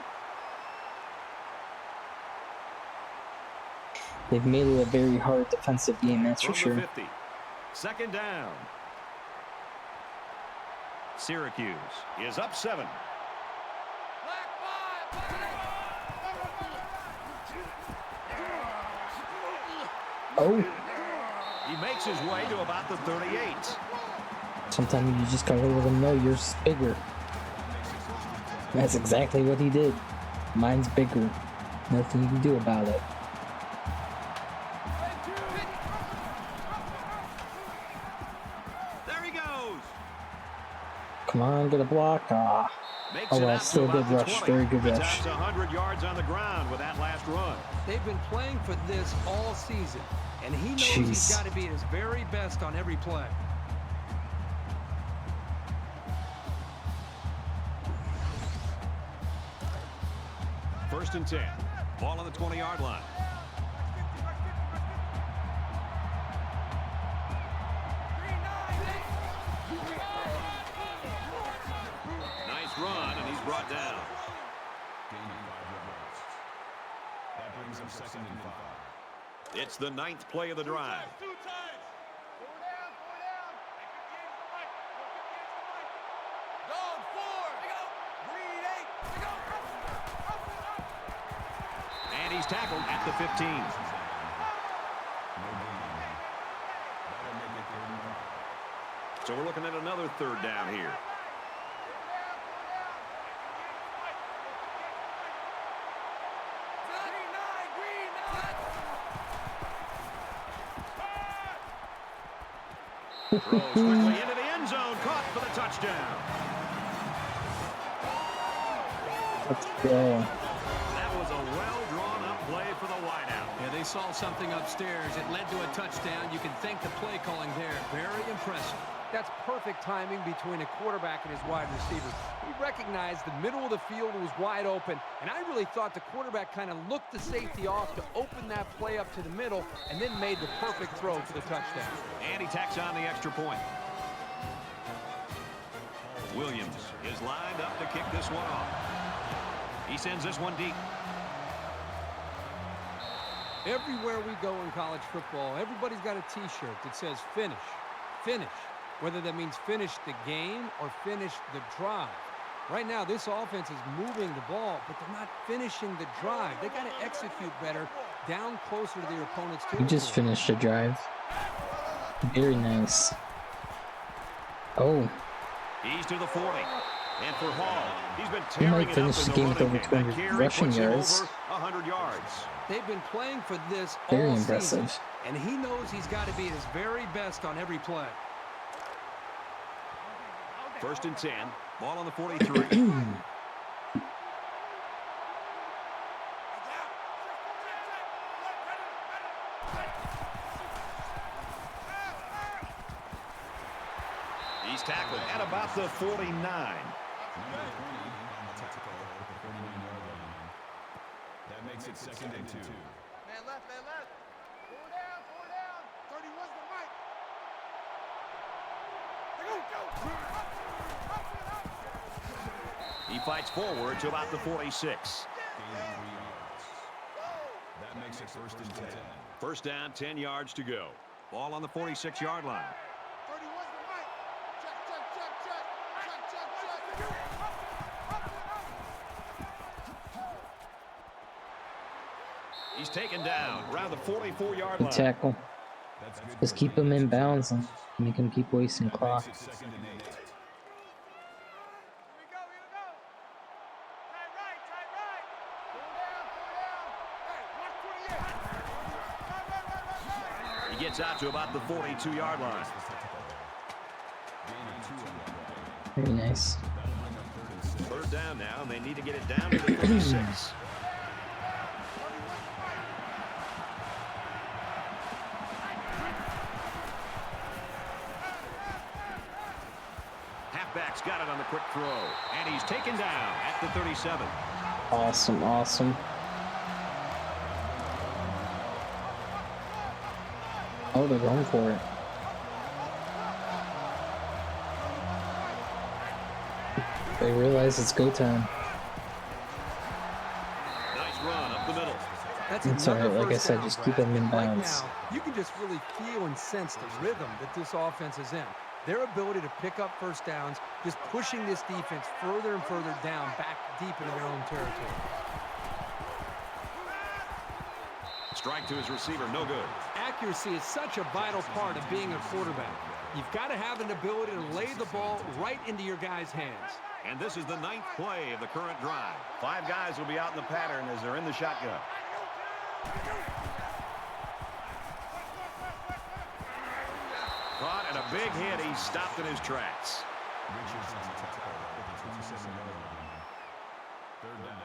They've made it a very hard defensive game, that's for From the sure. 50. 2nd down. Syracuse is up 7. Oh, He makes his way to about the 38. sometimes you just gotta let them know yours is bigger. That's exactly what he did. Mine's bigger. Nothing you can do about it. There he goes. Come on, get a block. Ah. Oh well, still a good rush. Very good rush. That's 100 yards on the ground with that last run. They've been playing for this all season, and he knows he's got to be at his very best on every play. First and 10. Ball on the 20-yard line. Nice run, and he's brought down. Gaining 5 yards. That brings him 2nd and 5. It's the 9th play of the drive. And he's tackled at the 15. So we're looking at another 3rd down here. Throws quickly into the end zone, caught for the touchdown. Let's go. That was a well-drawn-up play for the wideout. Yeah, they saw something upstairs. It led to a touchdown. You can thank the play calling there. Very impressive. That's perfect timing between a quarterback and his wide receiver. He recognized the middle of the field was wide open, and I really thought the quarterback kind of looked the safety off to open that play up to the middle and then made the perfect throw for the touchdown. And he tacks on the extra point. Williams is lined up to kick this one off. He sends this one deep. Everywhere we go in college football, everybody's got a T-shirt that says finish, finish. Whether that means finish the game or finish the drive. Right now, this offense is moving the ball, but they're not finishing the drive. They got to execute better down closer to their opponent's territory. We just finished the drive. Very nice. Oh. He's to the 40. And for Hall, he's been He tearing might finish it the up game in with the over running game. 200 That carry rushing puts him yards. over 100 yards. They've been playing for this Very all impressive. season, and he knows he's got to be at his very best on every play. First and 10. Ball on the 43. He's tackled at about the 49. That makes it 2nd and 2. Man left, man left. 4 down. 31's the mic. He fights forward to about the 46. Gaining 3 yards. That makes it 1st and 10. First down, 10 yards to go. Ball on the 46-yard line. 31's the mic. Check. He's taken down around the 44-yard Good line. tackle. Just keep him in bounds and make him keep wasting clock. Makes it 2nd and 8. Here we go. Tight right. 4 down. Hey, 128. He gets out to about the 42-yard line. Very nice. Third down now, and they need to get it down to the 36. Halfback's got it on the quick throw, and he's taken down at the 37. Awesome. Oh, they're going for it. They realize it's go time. Nice run up the middle. That's It's all right. another Like I first said, down, just keep Brad. them in Right bounds. now, you can just really feel and sense the rhythm that this offense is in. Their ability to pick up first downs, just pushing this defense further and further down, back deep into their own territory. Strike to his receiver, no good. Accuracy is such a vital part of being a quarterback. You've got to have an ability to lay the ball right into your guys' hands. And this is the 9th play of the current drive. 5 guys will be out in the pattern as they're in the shotgun. Caught and a big hit. He's stopped in his tracks. Richards on the tackle at the 27-yard line. Third down.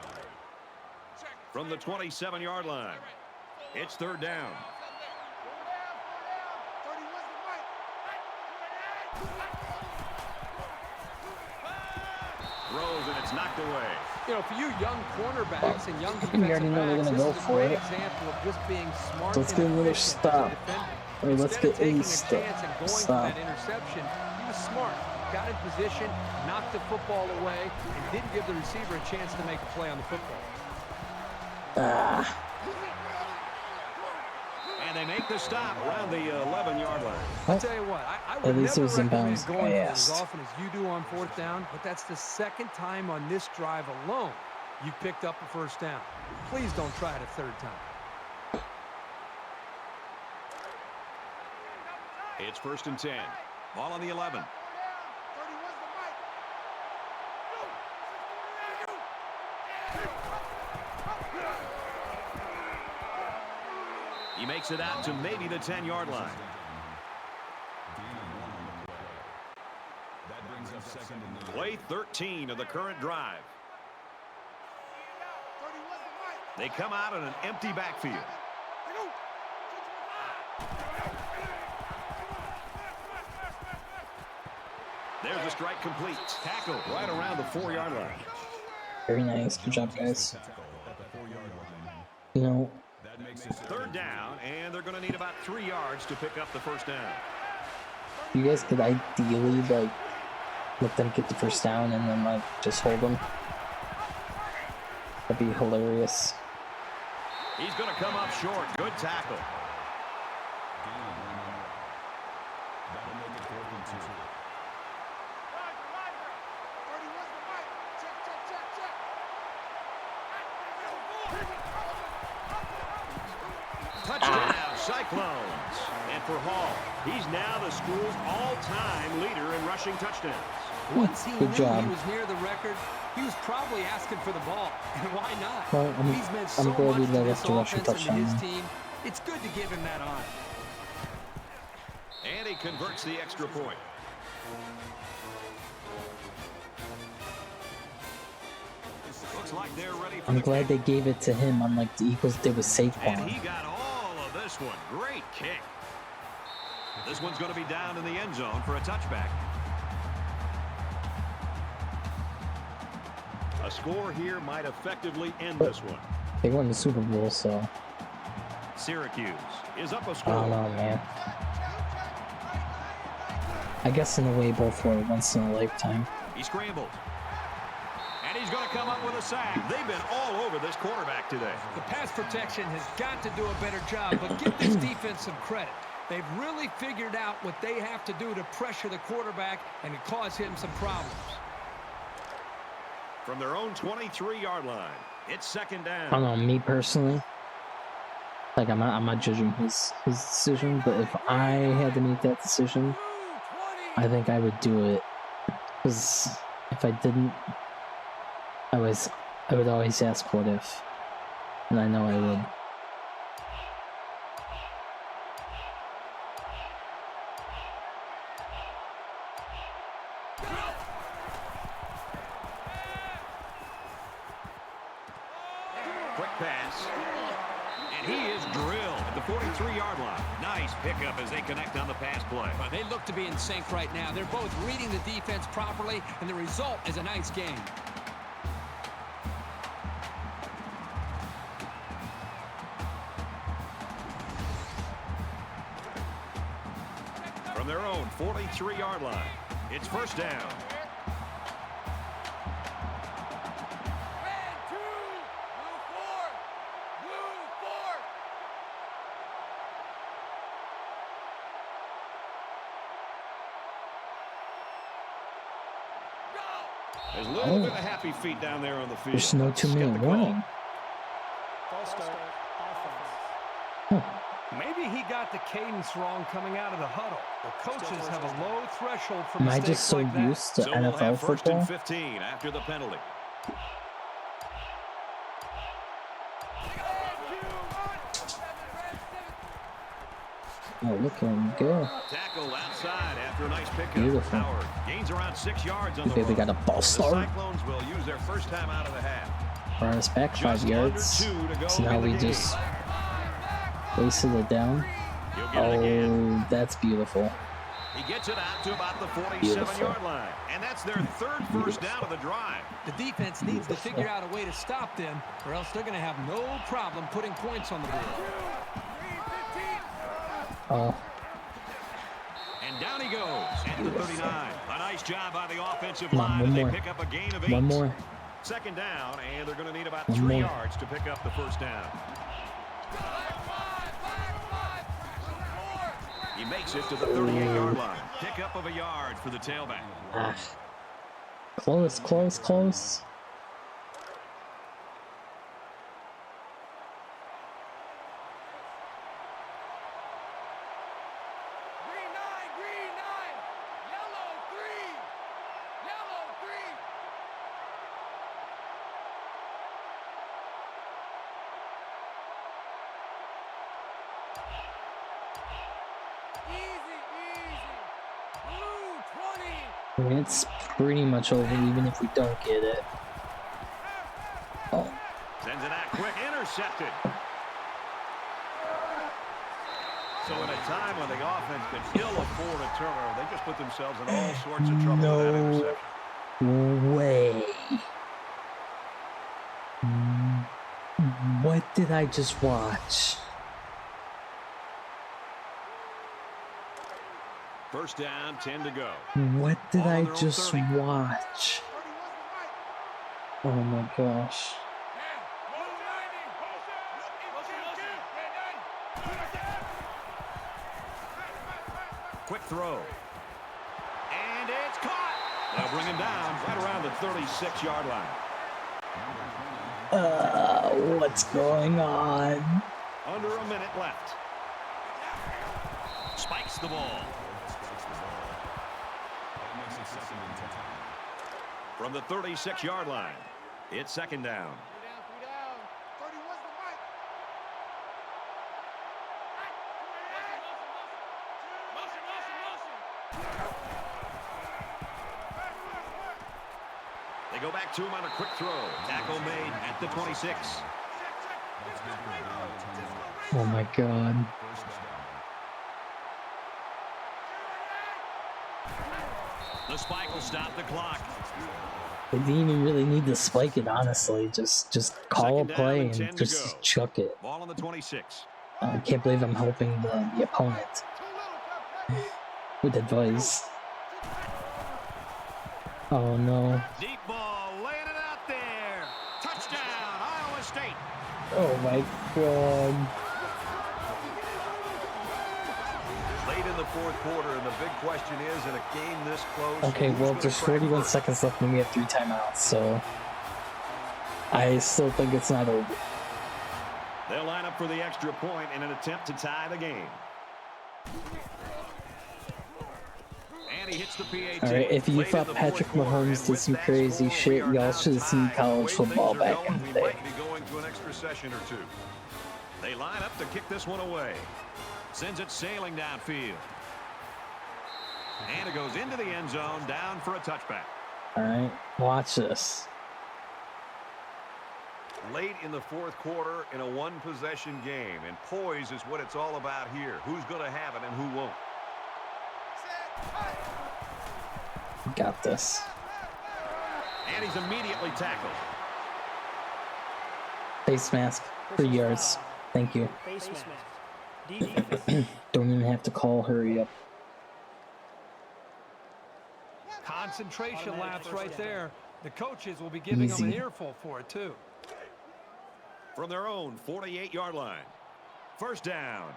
From the 27-yard line, it's third down. Throws, and it's knocked away. You know, for you young cornerbacks and young You already defensive know they're backs, gonna this go is a for great it. example of just being smart. Let's and get another efficient as a stop. defender. Or let's Instead of get taking a stop. chance and going for Stop. that interception, he was smart, got in position, knocked the football away, and didn't give the receiver a chance to make a play on the football. And they make the stop around the 11-yard line. I'll tell you what, I At would least it never was in recommend bounds. going I for it as asked. often as you do on fourth down, but that's the second time on this drive alone you picked up a first down. Please don't try it a third time. It's first and 10. Ball on the 11. He makes it out to maybe the 10-yard line. That brings up second and 9. Play 13 of the current drive. They come out in an empty backfield. There's a strike complete. Tackle right around the 4-yard line. Very nice. Good job, guys. Tackle at the 4-yard line. You know, That makes it Third down, and they're going to need about 3 yards to pick up the first down. you guys could ideally, like, let them get the first down and then, like, just hold them. That'd be hilarious. He's going to come up short. Good tackle. gain of 1 yard. That'll make it 4th and 2. Touchdown, Cyclones. And for Hall, he's now the school's all-time leader in rushing touchdowns. Once he Good knew job. he was near the record, he was probably asking for the ball. And why not? Well, He's meant so I'm glad we much to let this us rush a offense and to his touchdown. team. It's good to give him that honor. And he converts the extra point. Looks like they're ready for I'm the glad kick. they gave it to him, unlike the Eagles did with And Saquon. he got all of this one. Great kick. This one's going to be down in the end zone for a touchback. A score here might effectively end this one. They won the Super Bowl, so Syracuse is up a I score. don't know, man. I guess in a way, both were once in a lifetime. He scrambled. And he's going to come up with a sack. They've been all over this quarterback today. The pass protection has got to do a better job, but give this defense some credit. They've really figured out what they have to do to pressure the quarterback and to cause him some problems. From their own 23-yard line, it's second I down. don't know, me personally. Like, I'm not judging his decision, but if I had to make that decision, I think I would do it. Because if I didn't, I would always ask what if. And I know I would. Quick pass. And he is drilled at the 43-yard line. Nice pickup as they connect on the pass play. Well, they look to be in sync right now. They're both reading the defense properly, and the result is a nice game. From their own 43-yard line, it's first down. There's a little bit of happy feet down there on the field. There's no Let's get 2-minute the call. warning. False start. Offense. Maybe he got the cadence wrong coming out of the huddle. The coaches have a low threshold for Am I mistakes just so like that. used to So we'll NFL have first football? and 15 after the penalty. Oh, look at him go. Tackle outside after a nice pickup. Beautiful. Howard gains around 6 yards on the Baby run. got a ball The start. Cyclones will use their first time out of the half. Brought us back 5 yards. So now we just wasted it down. Oh, that's beautiful. He gets it out to about the 47-yard line. And that's their third first down of the drive. The defense needs to figure out a way to stop them, or else they're going to have no problem putting points on the board. Oh. And down he goes at the 39. A nice job by the offensive Come on, line. one And they more. pick up a gain of 8. One more. Second down, and they're going to need about One 3 more. yards to pick up the first down. He makes it to the 38-yard line. Pickup of a yard for the tailback. Ah. Close, close, close. Green 9, yellow 3, yellow 3. Easy, blue 20. It's pretty much over even if we don't get it. Oh. Sends it out quick, intercepted. So in a time when the offense can still afford a turnover, they just put themselves in all sorts of trouble with that interception. No way. What did I just watch? First down, 10 to go. What did Ball I on their own just 30. watch? Oh my gosh. Quick throw. And it's caught. They'll bring him down right around the 36-yard line. What's going on? Under a minute left. Spikes the ball. From the 36-yard line, it's second down. 3 down. 31's the mic. They go back to him on a quick throw. Tackle made at the 26. Oh my god. The spike will stop the clock. They didn't even really need to spike it, honestly. Just call a play and just chuck it. Ball on the 26. I can't believe I'm helping the opponent with advice. Oh no. Deep ball, laying it out there. Touchdown, Iowa State. Oh my god. Late in the fourth quarter, and the big question is, in a game this close... Okay, well, who's there's gonna crack 41 first? seconds left and we have 3 timeouts, so I still think it's not over. They'll line up for the extra point in an attempt to tie the game. And he hits the PAT. Alright, if you Late in thought the Patrick fourth quarter, Mahomes and did with some that crazy score, shit, we are y'all now should have seen tied. college The way football things are back going, in the we day. might be going to an extra session or two. They line up to kick this one away. Sends it sailing downfield. And it goes into the end zone, down for a touchback. Alright, watch this. Late in the fourth quarter in a one-possession game, and poise is what it's all about here. Who's going to have it and who won't? Got this. And he's immediately tackled. Face mask, 3 yards. Thank you. Face mask. Defense. Don't even have to call, hurry up. Concentration laps right there. The coaches will be giving them an Easy. earful for it, too. From their own 48-yard line. First down.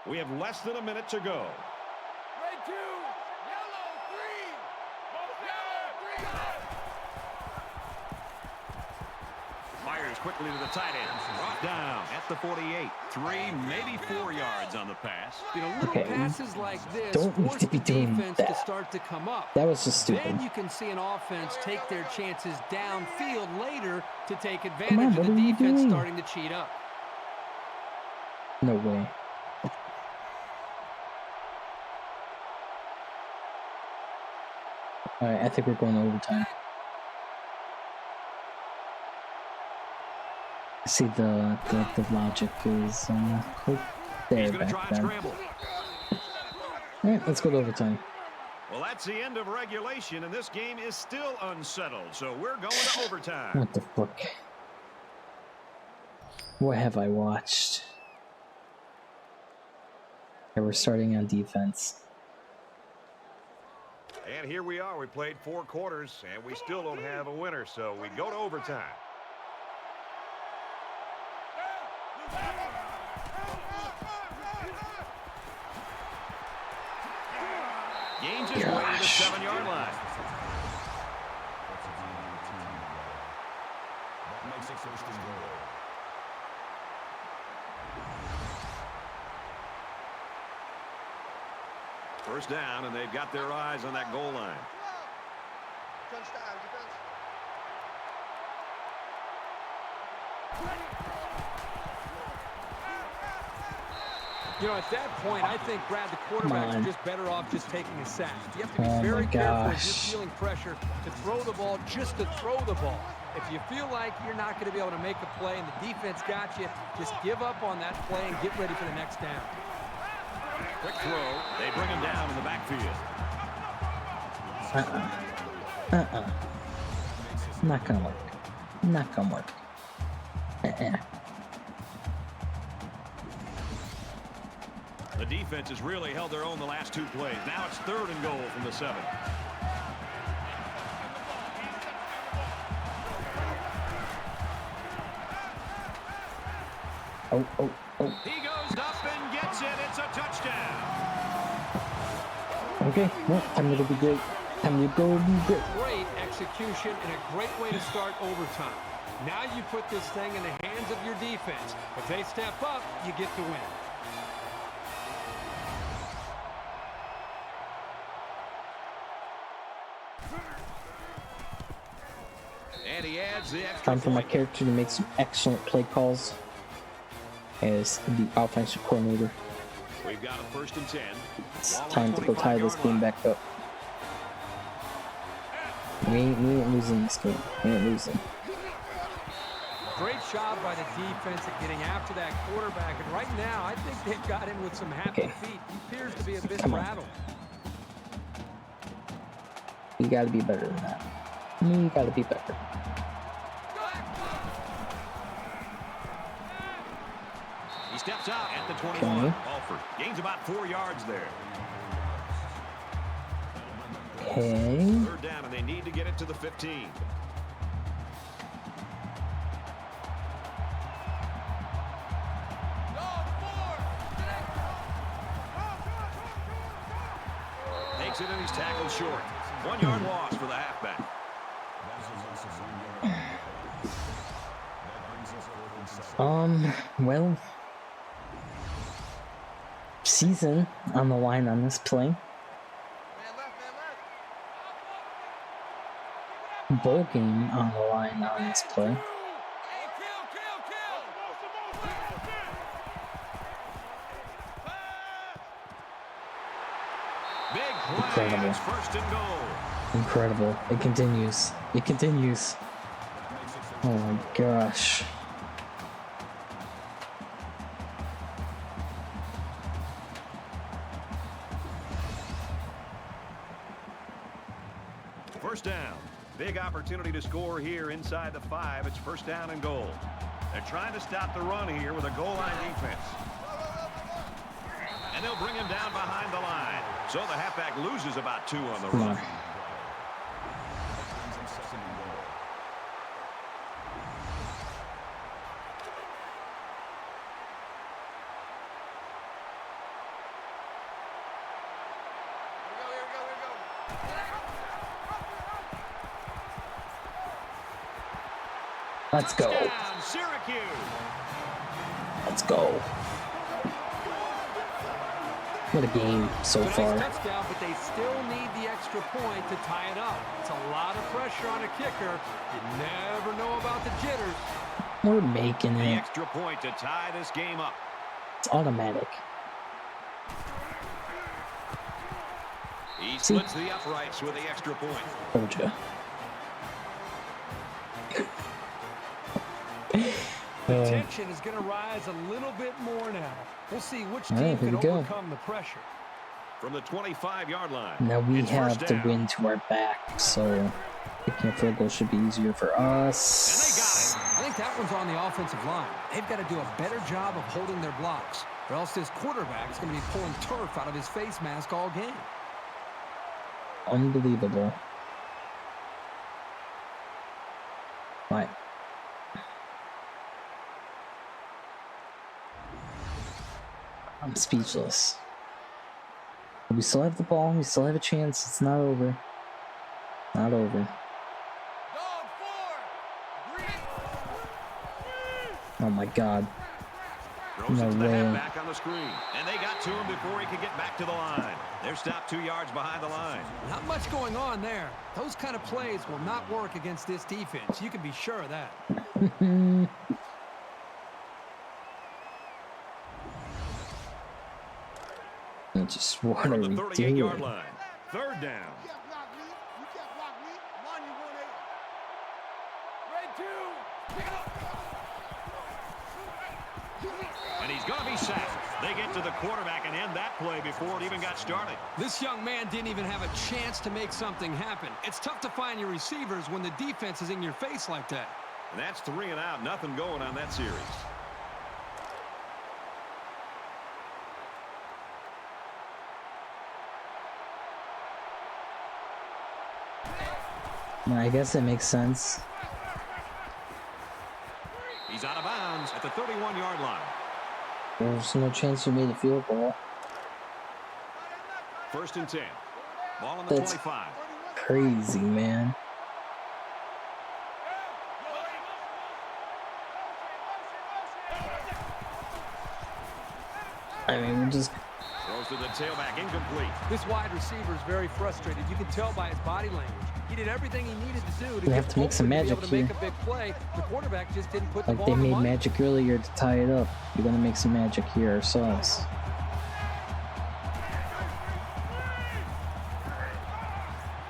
We have less than a minute to go. Red 2, yellow 3, yellow 3. Fires quickly to the tight end. Brought down at the 48. 3, maybe 4 yards on the pass. You know, little Okay, passes like this don't need force to be the doing defense that. to start to come up. That was just stupid. Then you can see an offense take their chances downfield later to take on, advantage what of are the you defense doing? starting to cheat up. No way. Alright, I think we're going to overtime. See, the logic is quite there back then. Alright, let's go to overtime. Well, that's the end of regulation, and this game is still unsettled, so we're going to overtime. What the fuck? What have I watched? Okay, we're starting on defense. And here we are. We played 4 quarters, and we still don't have a winner, so we go to overtime. Gains his way to the 7-yard line. That makes it first and goal. First down, and they've got their eyes on that goal line. You know, at that point, I think, Brad, the quarterback's just better off just taking a sack. You have to be very careful if you're feeling pressure to throw the ball just to throw the ball. If you feel like you're not going to be able to make a play and the defense got you, just give up on that play and get ready for the next down. Quick throw. They bring him down in the backfield. Not gonna work. Not gonna work. The defense has really held their own the last 2 plays. Now it's 3rd and goal from the 7. Oh. He goes up and gets it. It's a touchdown. Okay, well, time to be great. Time to go be great. Great execution and a great way to start overtime. Now you put this thing in the hands of your defense. If they step up, you get the win. And he adds the extra Time for my point. character to make some excellent play calls as the offensive coordinator. We've got a 1st and 10. It's time to go tie this game back up. We ain't losing this game. We ain't losing. Great job by the defense at getting after that quarterback. And right now, I think they've got him with some happy feet. He appears to be a bit rattled. You gotta be better than that. You gotta be better. He steps out at the 21. Alford gains about 4 yards there. Okay. 3rd down, and they need to get it to the 15. Takes it, and he's tackled short. 1-yard loss for the halfback. Well, season on the line on this play. Bowl game on the line on this play. Big play. Incredible. It's 1st and goal. Incredible. It continues. It continues. Oh my gosh. First down. Big opportunity to score here inside the 5. It's 1st down and goal. They're trying to stop the run here with a goal line defense. And they'll bring him down behind the line. So the halfback loses about 2 on the run. Let's go. Touchdown, Syracuse. Let's go. What a game so far. Nice touchdown, but they still need the extra point to tie it up. It's a lot of pressure on a kicker. You never know about the jitters. We're making The it. extra point to tie this game up. It's automatic. He splits the uprights with the extra point. Told ya. The tension is going to rise a little bit more now. We'll see which team can overcome the pressure. From the 25-yard line. Now we have the wind to our back, so kicking a field goal should be easier for us. And they got it. I think that one's on the offensive line. They've got to do a better job of holding their blocks, or else this quarterback's going to be pulling turf out of his face mask all game. Unbelievable. Right. I'm speechless. We still have the ball. We still have a chance. It's not over. Not over. Oh my God. No way. Back on the screen. And they got to him before he could get back to the line. They're stopped 2 yards behind the line. Not much going on there. Those kind of plays will not work against this defense. You can be sure of that. I just what From are the we 38-yard doing? line. Third down. You can't block me. You can't block me. Come on, you 1-8. Red 2. And he's going to be sacked. They get to the quarterback and end that play before it even got started. This young man didn't even have a chance to make something happen. It's tough to find your receivers when the defense is in your face like that. And that's 3 and out. Nothing going on that series. I guess it makes sense. He's out of bounds at the 31-yard line. There's no chance we made a field goal. First and 10. Ball on the That's 25. crazy, man. I mean, we're just... Throws to the tailback, incomplete. This wide receiver is very frustrated. You can tell by his body language. He did everything he needed to do to have to make some magic make a big play. The quarterback just didn't put the Like ball they in the made money. magic earlier to tie it up. We're gonna make some magic here ourselves.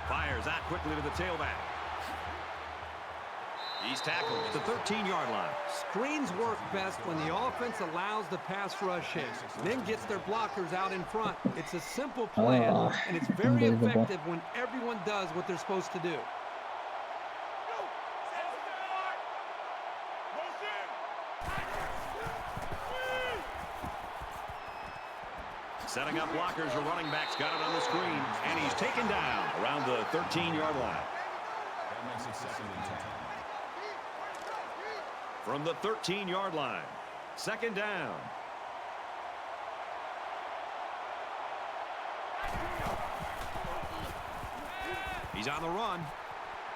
Fires out quickly to the tailback. He's tackled at the 13-yard line. Screens work best when the offense allows the pass rush in, then gets their blockers out in front. It's a simple plan, and it's very effective when everyone does what they're supposed to do. Setting up blockers, the running back's got it on the screen, and he's taken down around the 13-yard line. That makes it 2nd and 10. From the 13-yard line, 2nd down. He's on the run.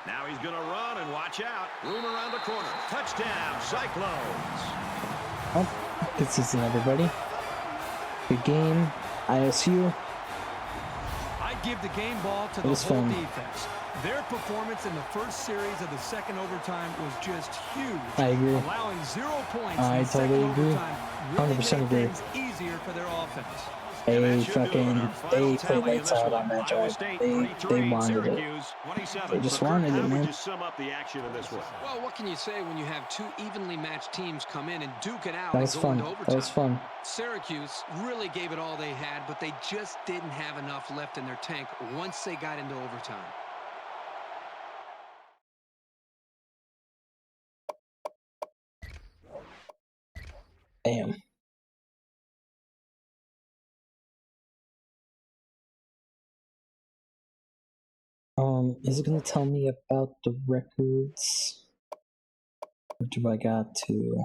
Now he's going to run and watch out. Room around the corner. Touchdown, Cyclones. Oh, good season, everybody. Good game. ISU. I'd give the game ball to the whole defense. Their performance in the first series of the second overtime was just huge. I agree. Allowing 0 points I in the totally second agree. overtime really 100% made agree. things easier for their offense. They played lights out on that drive. They wanted it. They just wanted it, man. Sum up the action of this one. Well, what can you say when you have two evenly matched teams come in and duke it out That was and go fun. into overtime? That was fun. Syracuse really gave it all they had, but they just didn't have enough left in their tank once they got into overtime. Damn. Is it gonna tell me about the records? Or do I got to?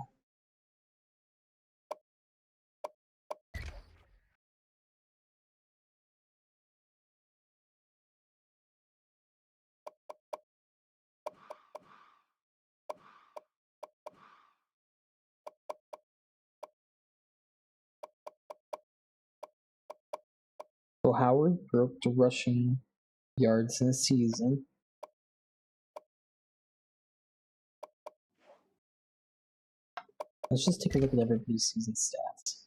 So Howard broke the rushing yards in a season. Let's just take a look at everybody's season stats.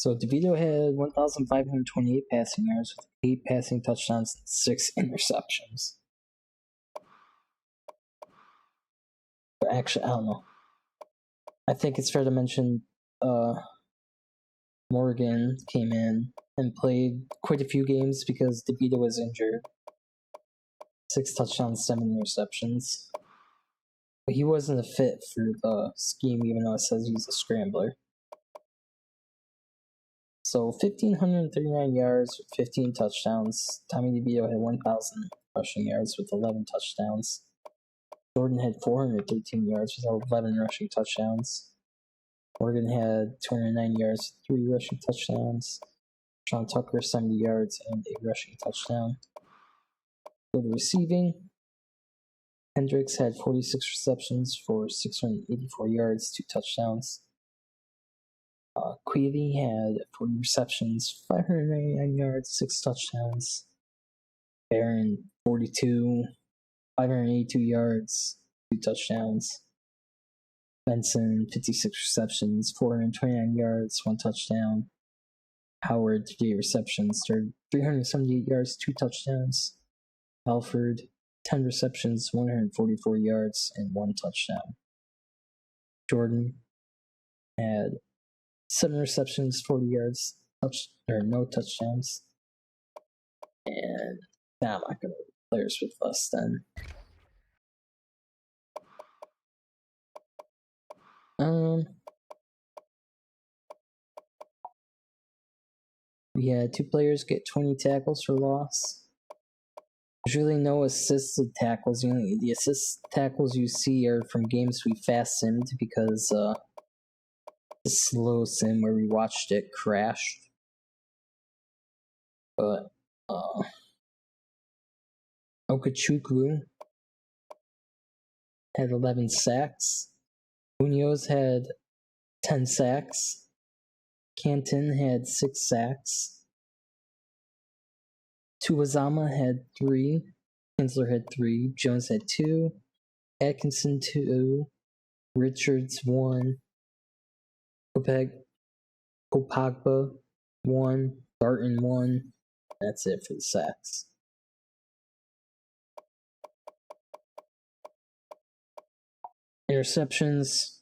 So DeVito had 1,528 passing yards with 8 passing touchdowns and 6 interceptions. But actually, I don't know. I think it's fair to mention Morgan came in and played quite a few games because DeVito was injured. 6 touchdowns, 7 interceptions. But he wasn't a fit for the scheme, even though it says he's a scrambler. So 1,539 yards with 15 touchdowns. Tommy DeVito had 1,000 rushing yards with 11 touchdowns. Jordan had 413 yards with 11 rushing touchdowns. Morgan had 209 yards with 3 rushing touchdowns. Sean Tucker 70 yards and a rushing touchdown. For the receiving, Hendricks had 46 receptions for 684 yards, 2 touchdowns. Queevy had 40 receptions, 599 yards, 6 touchdowns. Barron 42, 582 yards, 2 touchdowns. Benson 56 receptions, 429 yards, 1 touchdown. Howard 3 receptions, 378 yards, 2 touchdowns. Alford 10 receptions, 144 yards, and 1 touchdown. Jordan had 7 receptions, 40 yards, no touchdowns. And now I'm not going to players with us then. We had 2 players get 20 tackles for loss. There's really no assisted tackles. The assist tackles you see are from games we fast simmed because the slow sim where we watched it crashed. But Okechukwu had 11 sacks. Munoz had 10 sacks. Canton had 6 sacks. Tuwazama had 3. Kinsler had 3. Jones had 2. Atkinson 2. Richards 1. Kopagba 1. Barton 1. That's it for the sacks. Interceptions.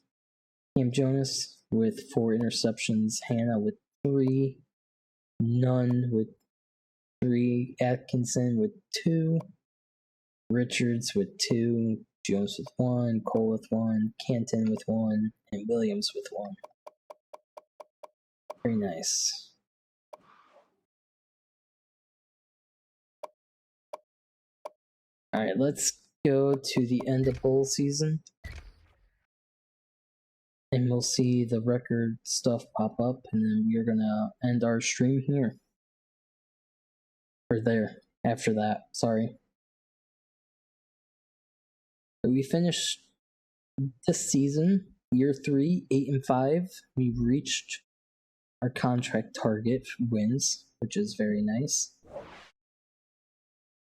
Cam Jonas with 4 interceptions. Hannah with 3. Nunn with 3. Atkinson with 2. Richards with 2. Jones with 1. Cole with 1. Canton with 1. And Williams with 1. Very nice. Alright, let's go to the end of bowl season. And we'll see the record stuff pop up, and then we're gonna end our stream here. Or there, after that, sorry. We finished this season, year 3, 8-5. We reached our contract target wins, which is very nice.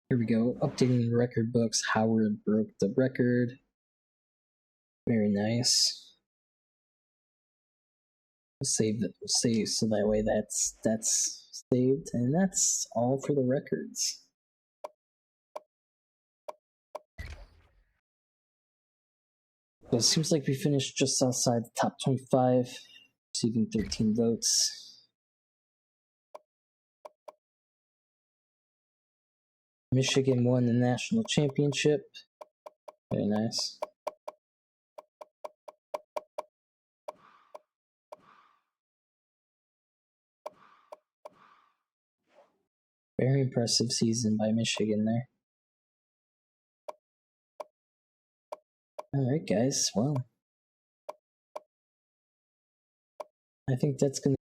Here we go, updating the record books. Howard broke the record. Very nice. Save so that way that's saved, and that's all for the records. So it seems like we finished just outside the top 25, receiving 13 votes. Michigan won the national championship. Very nice. Very impressive season by Michigan there. Alright guys, well, I think that's going to